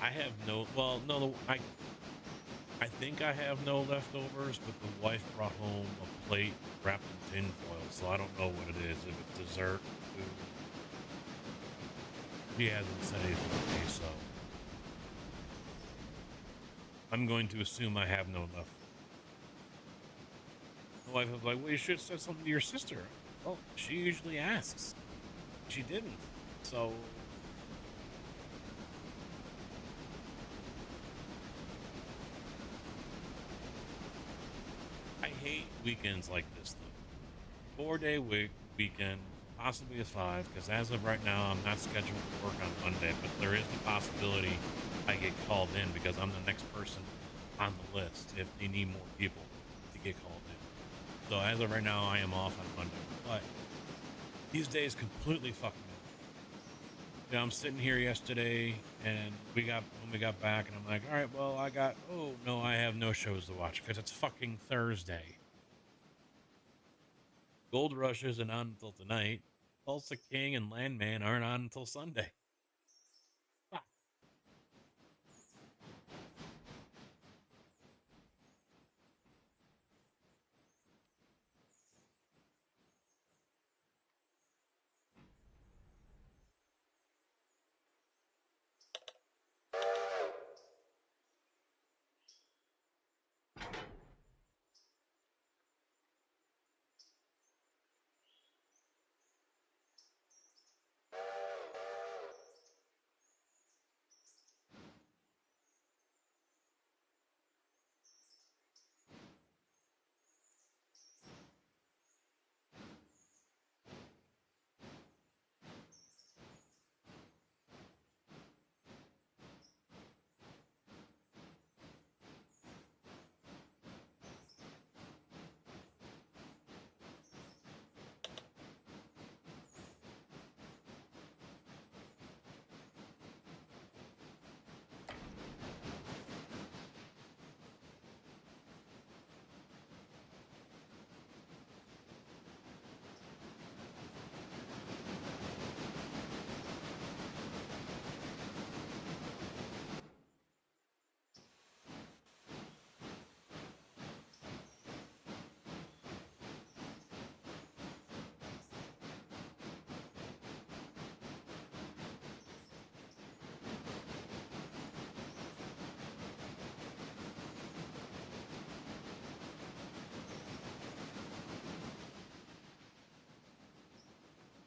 I have no, well, no, I think I have no leftovers, but the wife brought home a plate wrapped in tin foil, so I don't know what it is, if it's dessert, food. She hasn't said anything to me, so I'm going to assume I have no leftovers. The wife was like, well, you should have said something to your sister. Well, she usually asks. She didn't, so... I hate weekends like this, though. 4-day weekend, possibly a 5, because as of right now, I'm not scheduled to work on Monday, but there is the possibility I get called in because I'm the next person on the list if they need more people to get called in. So as of right now, I am off on Monday, but these days completely fucking me. You know, I'm sitting here yesterday, and when we got back, and I'm like, all right, well, oh, no, I have no shows to watch because it's fucking Thursday. Gold Rush isn't on until tonight. Tulsa King and Landman aren't on until Sunday. Fuck.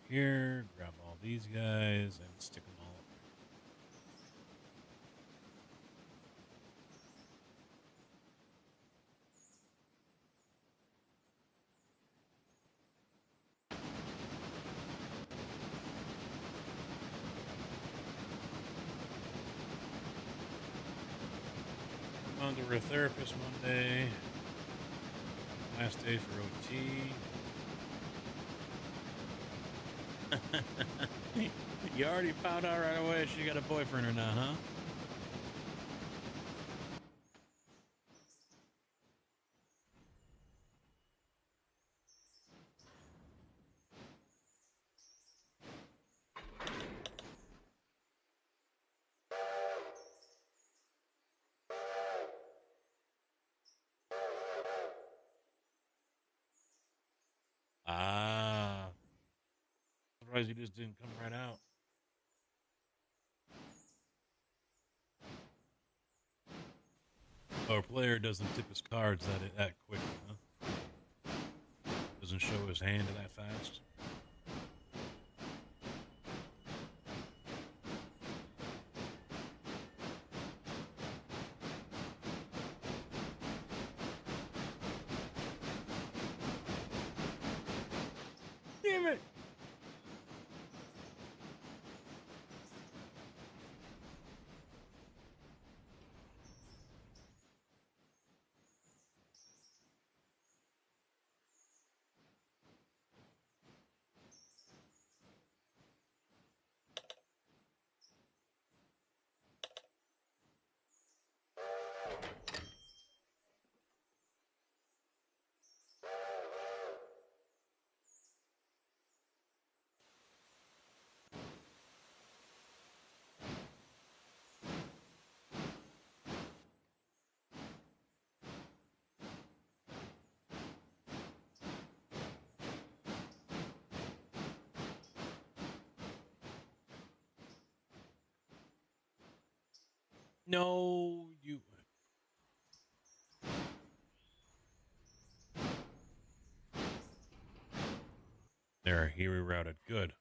Here, grab all these guys and stick them all up. I'm on to a therapist Monday. Last day for OT. You already found out right away she got a boyfriend or not, huh? surprised he just didn't come right out. Our player doesn't tip his cards that quick, huh? Doesn't show his hand that fast. Damn it! No, you. There, he rerouted. Good.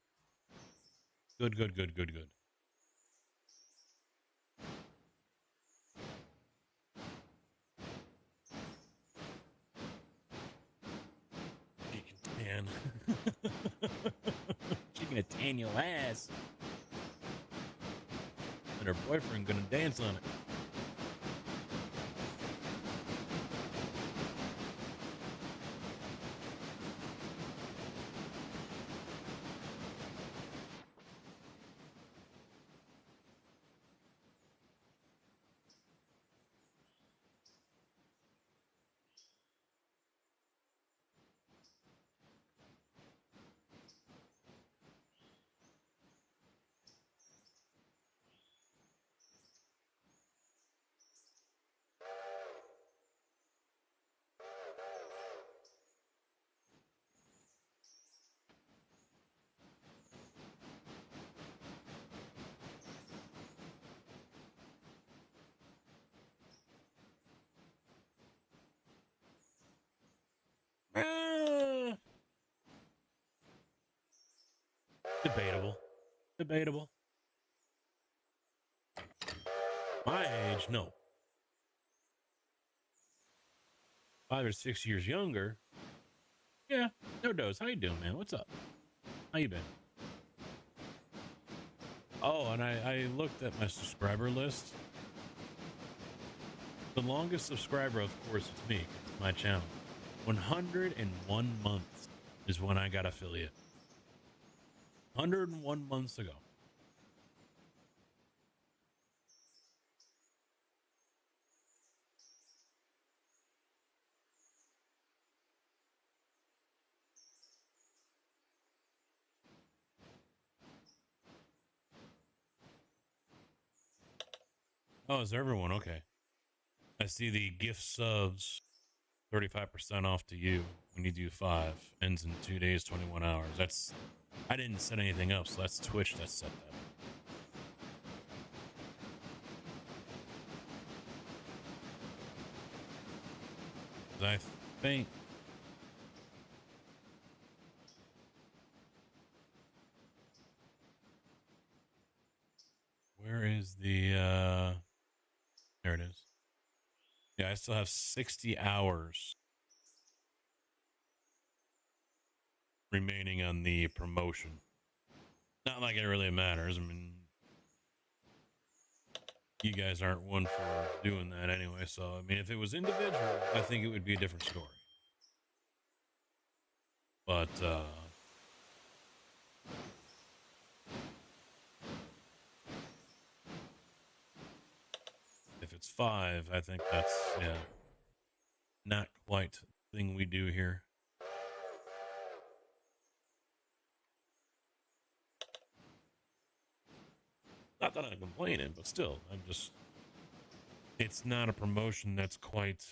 Good, good, good, good, good. She can tan. She gonna tan your ass. And her boyfriend gonna dance on it. Debatable. Debatable. My age, no. 5 or 6 years younger. Yeah, no dose. How you doing, man? What's up? How you been? Oh, and I looked at my subscriber list. The longest subscriber, of course, it's me. It's my channel. 101 months is when I got affiliate. 101 months ago. Oh, is everyone okay? I see the gift subs 35% off to you when you do 5. Ends in 2 days, 21 hours. That's, I didn't set anything up, so that's Twitch that set that. I think where is the there it is. Yeah, I still have 60 hours remaining on the promotion. Not like it really matters. I mean, you guys aren't one for doing that anyway. So, I mean, if it was individual, I think it would be a different story. But, if it's 5, I think that's, yeah, not quite the thing we do here. Not that I'm complaining, but still, I'm just, it's not a promotion that's quite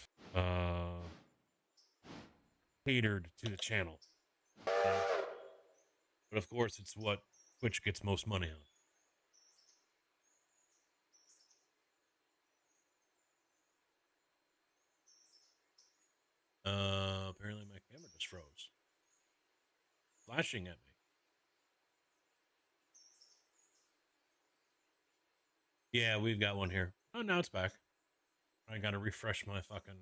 catered to the channel. But of course, it's what Twitch gets most money on. Apparently my camera just froze. Flashing at me. Yeah, we've got one here. Oh, now it's back. I gotta refresh my fucking...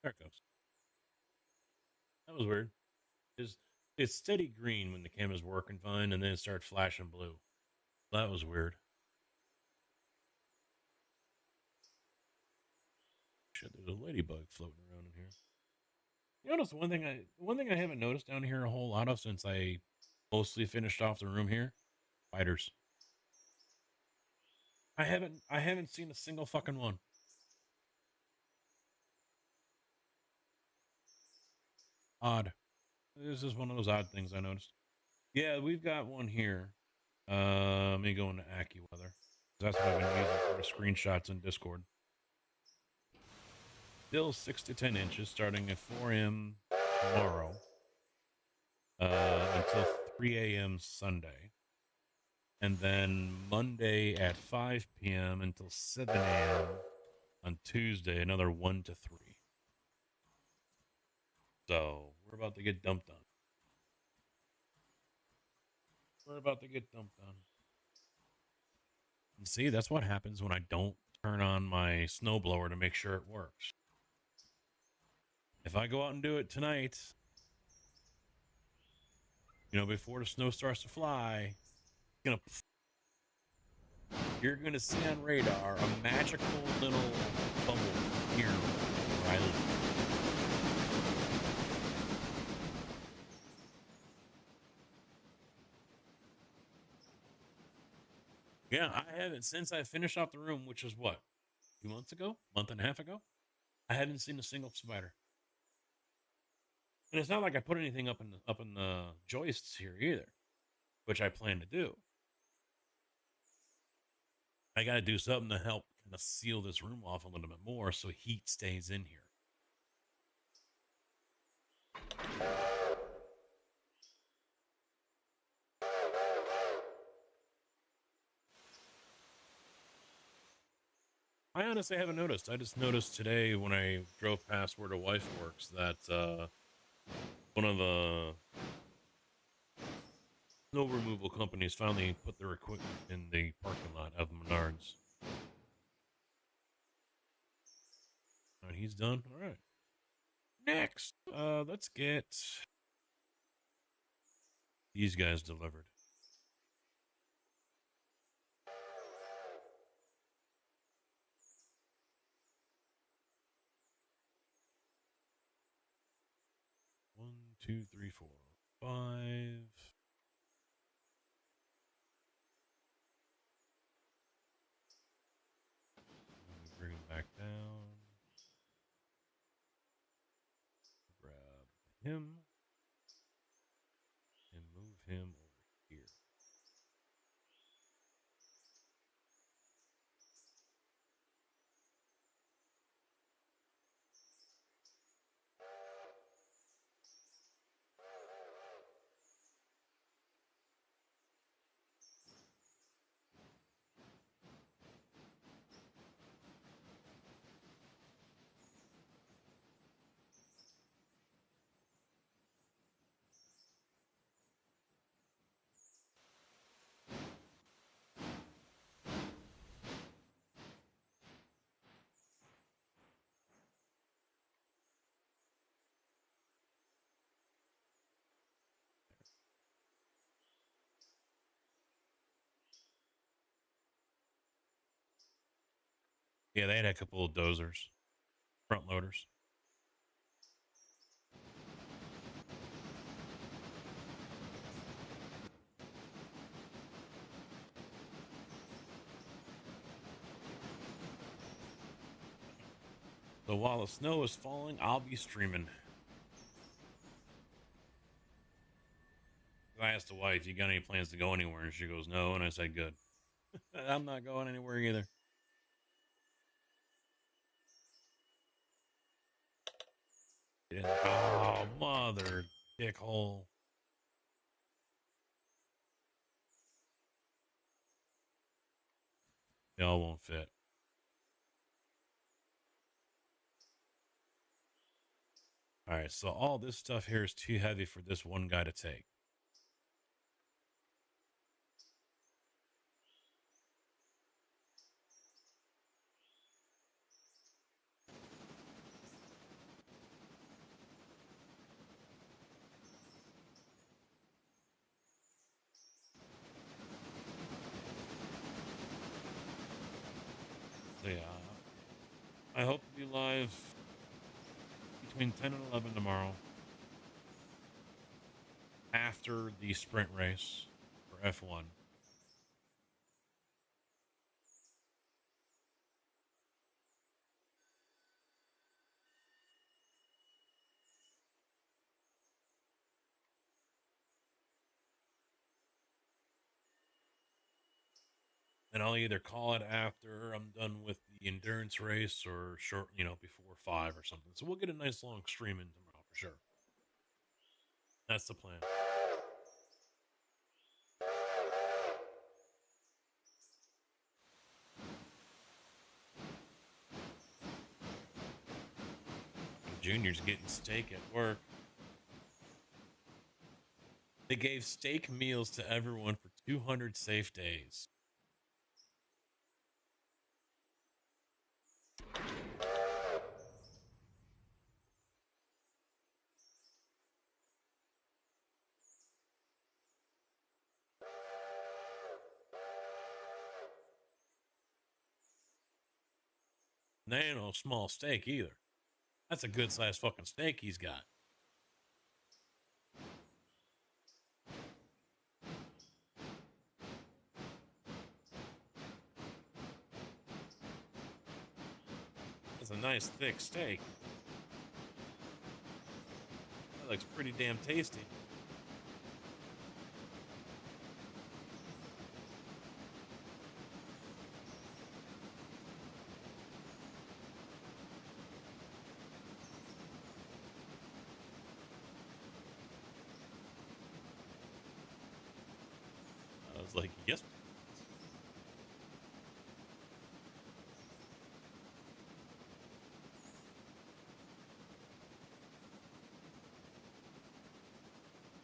There it goes. That was weird. It's steady green when the camera's working fine, and then it started flashing blue. That was weird. Shit, there's a ladybug floating around in here. You notice one thing I haven't noticed down here a whole lot of since I mostly finished off the room here? Spiders. I haven't seen a single fucking one. Odd. This is one of those odd things I noticed. Yeah, we've got one here. Let me go into AccuWeather. That's what I've been using for the screenshots in Discord. Still 6 to 10 inches starting at 4 a.m. tomorrow until 3 a.m. Sunday. And then Monday at 5 p.m. until 7 a.m. on Tuesday, another 1 to 3. So we're about to get dumped on. We're about to get dumped on. And see, that's what happens when I don't turn on my snowblower to make sure it works. If I go out and do it tonight, you know, before the snow starts to fly, you're gonna see on radar a magical little bubble here where I live. Yeah, I haven't since I finished off the room, which is what, 2 months ago, month and a half ago. I haven't seen a single spider, and it's not like I put anything up in the joists here either, which I plan to do. I got to do something to help kind of seal this room off a little bit more so heat stays in here. I honestly haven't noticed. I just noticed today when I drove past where the wife works that one of the snow removal companies finally put their equipment in the parking lot of Menards. All right, he's done. All right. Next, let's get these guys delivered. One, two, three, four, five. Bring him back down. Grab him and move him over here. Yeah, they had a couple of dozers, front loaders. So while the snow is falling, I'll be streaming. I asked the wife, "You got any plans to go anywhere?" And she goes, "No." And I said, "Good." I'm not going anywhere either. Oh, mother dickhole. They all won't fit. All right, so all this stuff here is too heavy for this one guy to take. So yeah, I hope to be live between 10 and 11 tomorrow after the sprint race for F1. And I'll either call it after I'm done with the endurance race or short, before 5 or something. So we'll get a nice long stream in tomorrow for sure. That's the plan. Junior's getting steak at work. They gave steak meals to everyone for 200 safe days. And they ain't no small steak either. That's a good sized fucking steak he's got. That's a nice thick steak. That looks pretty damn tasty. I was like, yes.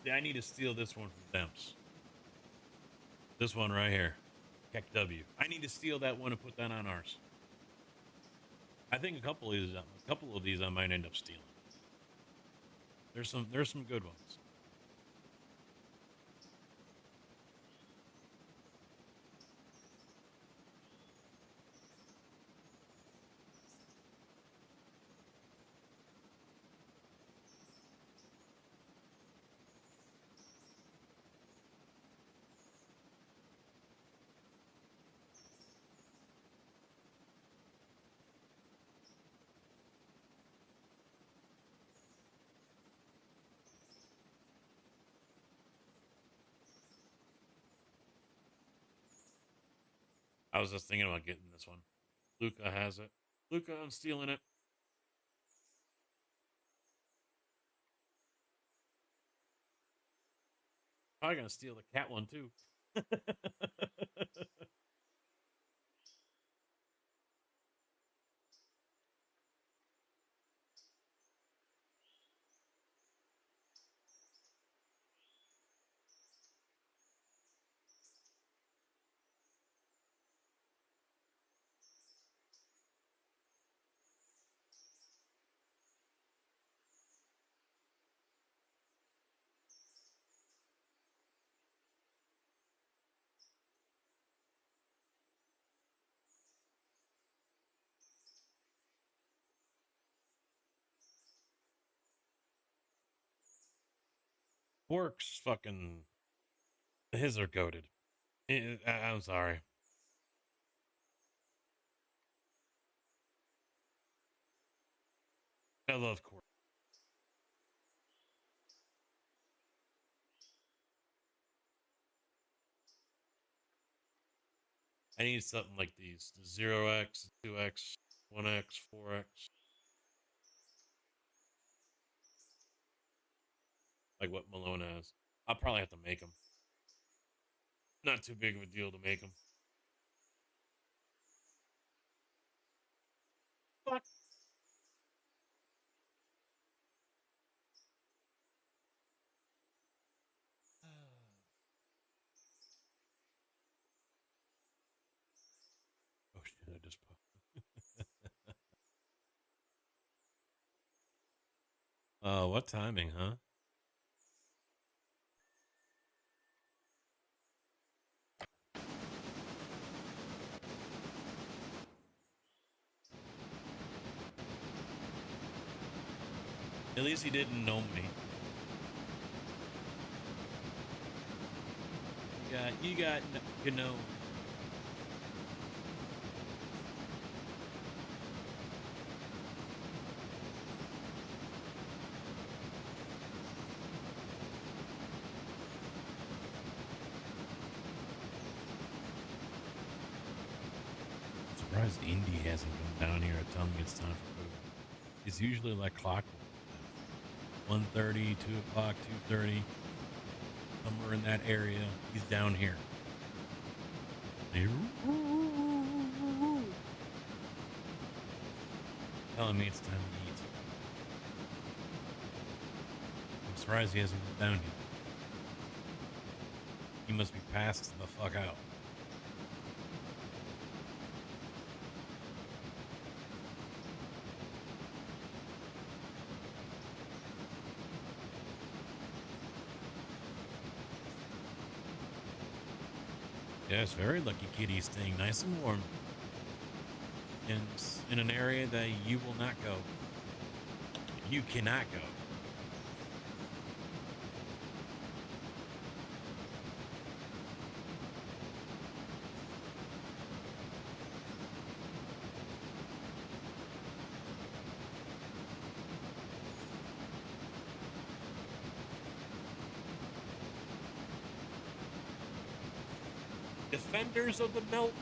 Yeah, I need to steal this one from Demps. This one right here. Heck W. I need to steal that one and put that on ours. I think a couple of these I might end up stealing. There's some good ones. I was just thinking about getting this one. Luca has it. Luca, I'm stealing it. Probably gonna steal the cat one too. Works fucking his are goated. I'm sorry. I love Quark. I need something like these: the 0x, 2x, 1x, 4x. like what Malone has. I'll probably have to make them. Not too big of a deal to make them. Fuck. Oh shit! I just. What timing, huh? At least he didn't know me. You know. I'm surprised Indy hasn't come down here and tell me it's time for food. It's usually like clockwork. 1:30, 2 o'clock, 2:30, somewhere in that area. He's down here. Telling me it's time to eat. I'm surprised he hasn't come down here. He must be passed the fuck out. Yes, very lucky kitty, staying nice and warm. And in an area that you will not go. You cannot go. Defenders of the milk.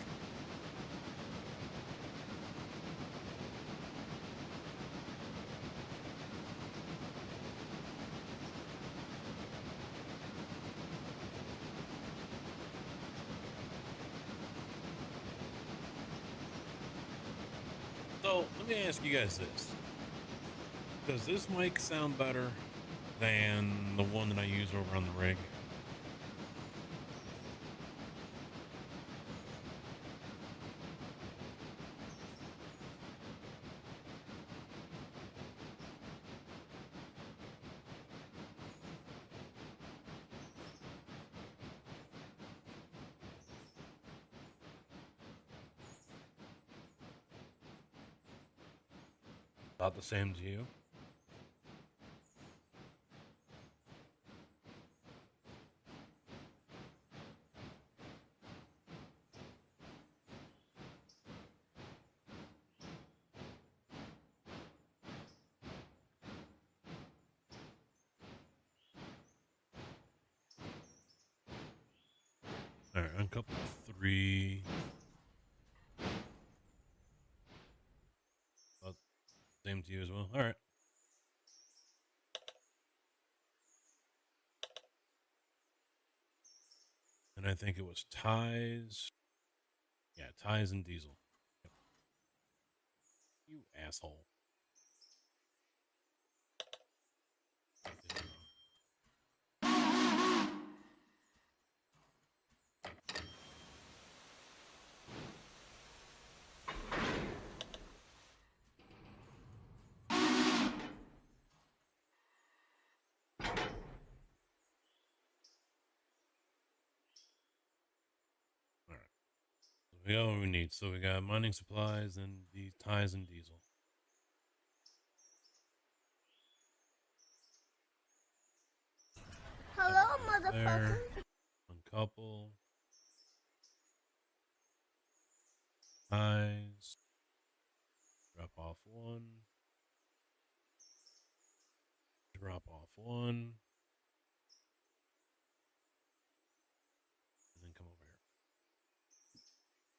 So let me ask you guys this. Does this mic sound better than the one that I use over on the rig? About the same to you? All right, on couple 3. About same to you as well. All right. And I think it was ties. Yeah, ties and diesel. Yep. You asshole. All right. So we got what we need. So we got mining supplies and the ties and diesel. Hello, There. motherfucker. One couple. Ties. Drop off 1. Drop off 1. And then come over here.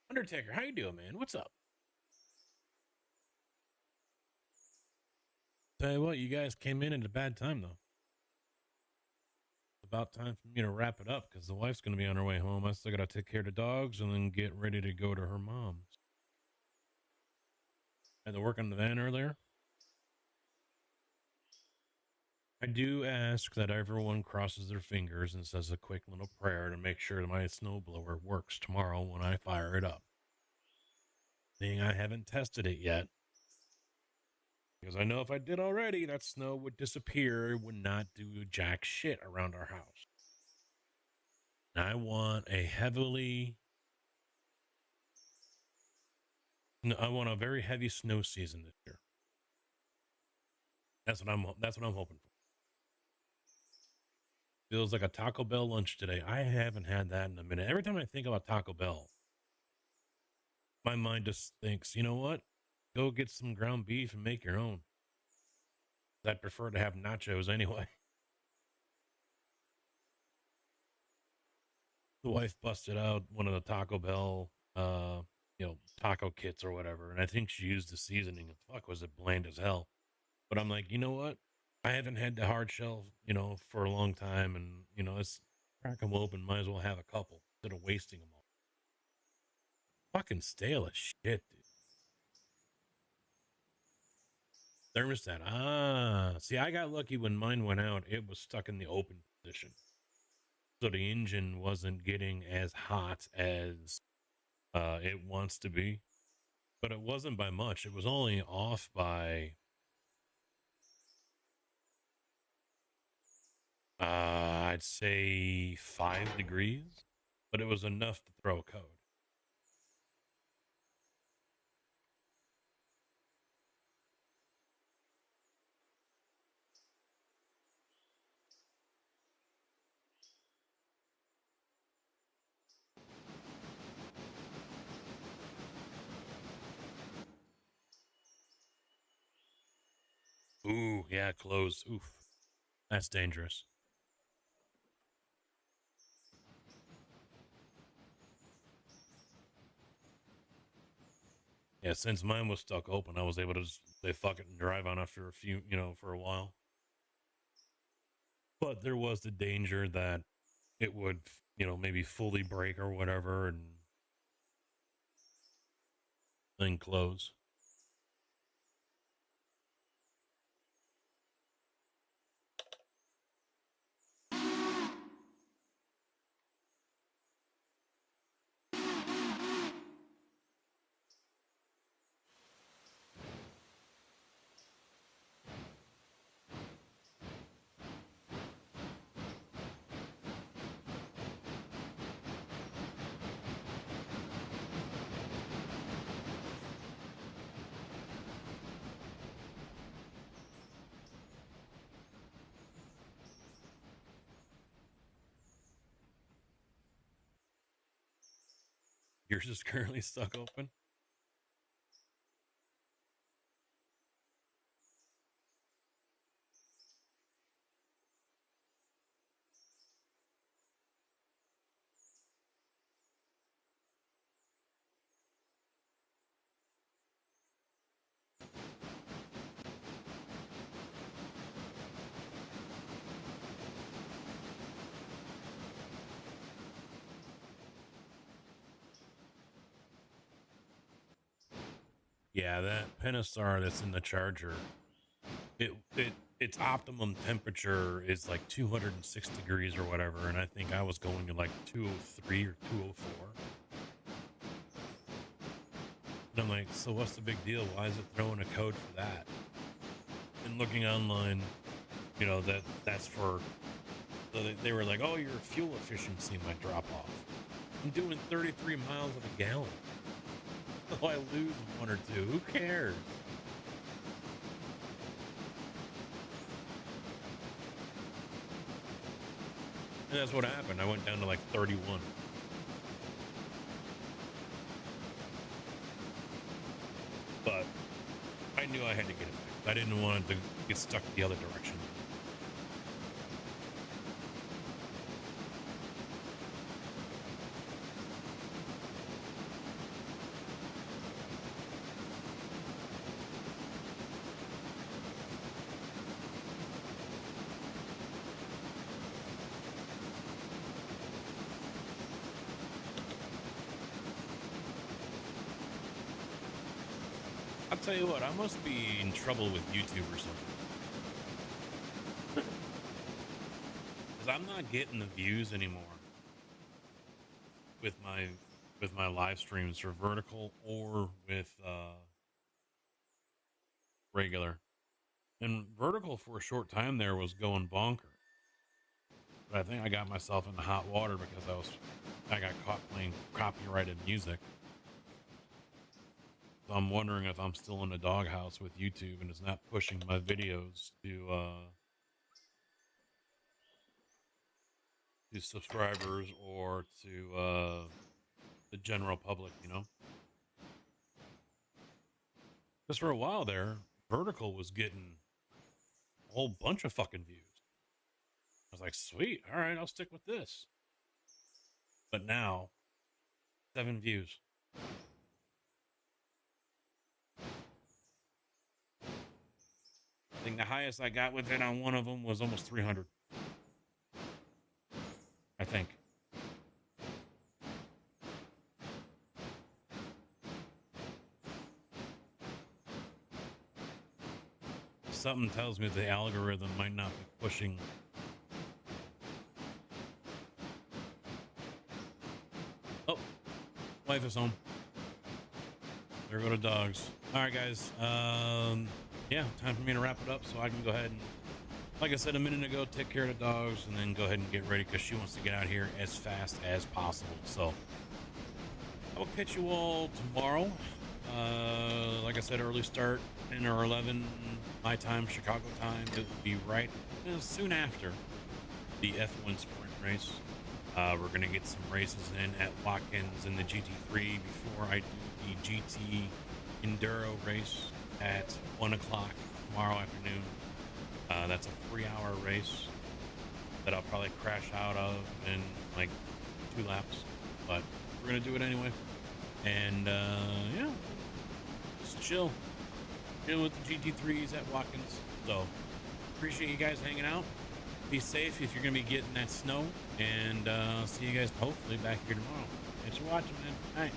Undertaker, how you doing, man? What's up? Tell you what, you guys came in at a bad time, though. about time for me to wrap it up because the wife's going to be on her way home. I still got to take care of the dogs and then get ready to go to her mom's. Had to work on the van earlier. I do ask that everyone crosses their fingers and says a quick little prayer to make sure that my snowblower works tomorrow when I fire it up. Seeing I haven't tested it yet, because I know if I did already, that snow would disappear, it would not do jack shit around our house. And I want a very heavy snow season this year. That's what I'm hoping for. Feels like a Taco Bell lunch today. I haven't had that in a minute. Every time I think about Taco Bell, my mind just thinks, you know what? Go get some ground beef and make your own. I'd prefer to have nachos anyway. The wife busted out one of the Taco Bell, taco kits or whatever, and I think she used the seasoning, and fuck, was it bland as hell. But I'm like, you know what? I haven't had the hard shell, for a long time, and, let's crack them open. Might as well have a couple instead of wasting them all. Fucking stale as shit, dude. Thermostat. See, I got lucky when mine went out. It was stuck in the open position. So the engine wasn't getting as hot as it wants to be. But it wasn't by much. It was only off by, I'd say 5 degrees. But it was enough to throw a code. Ooh, yeah, close. Oof. That's dangerous. Yeah, since mine was stuck open, I was able to just say fuck it and drive on after a few, for a while. But there was the danger that it would, maybe fully break or whatever and then close. Yours is currently stuck open. Yeah, that Pentastar that's in the charger, its optimum temperature is like 206 degrees or whatever, and I think I was going to like 203 or 204. And I'm like, so what's the big deal? Why is it throwing a code for that? And looking online, that's for, so they were like, oh, your fuel efficiency might drop off. I'm doing 33 miles of a gallon. So I lose 1 or 2. Who cares? And that's what happened. I went down to like 31. But I knew I had to get it fixed. I didn't want it to get stuck the other direction. I'll tell you what, I must be in trouble with YouTube or something. Because I'm not getting the views anymore with my live streams for vertical or with regular. And vertical for a short time there was going bonker. But I think I got myself into hot water because I got caught playing copyrighted music. So I'm wondering if I'm still in the doghouse with YouTube and it's not pushing my videos to subscribers or to the general public, you know? Because for a while there, vertical was getting a whole bunch of fucking views. I was like, sweet, all right, I'll stick with this. But now, 7 views. I think the highest I got with it on one of them was almost 300. I think. Something tells me the algorithm might not be pushing. Oh, wife is home. There go the dogs. All right, guys. Yeah, time for me to wrap it up so I can go ahead and, like I said a minute ago, take care of the dogs and then go ahead and get ready because she wants to get out here as fast as possible. So I will catch you all tomorrow. Like I said, early start, 10 or 11 my time, Chicago time. It will be right soon after the F1 sprint race. We're going to get some races in at Watkins in the GT3 before I do the GT Enduro race at 1 o'clock tomorrow afternoon. That's a 3-hour race that I'll probably crash out of in like 2 laps, but we're going to do it anyway. And yeah, just chill with the GT3s at Watkins. So appreciate you guys hanging out. Be safe if you're going to be getting that snow, and see you guys hopefully back here tomorrow. Thanks for watching, man. All right.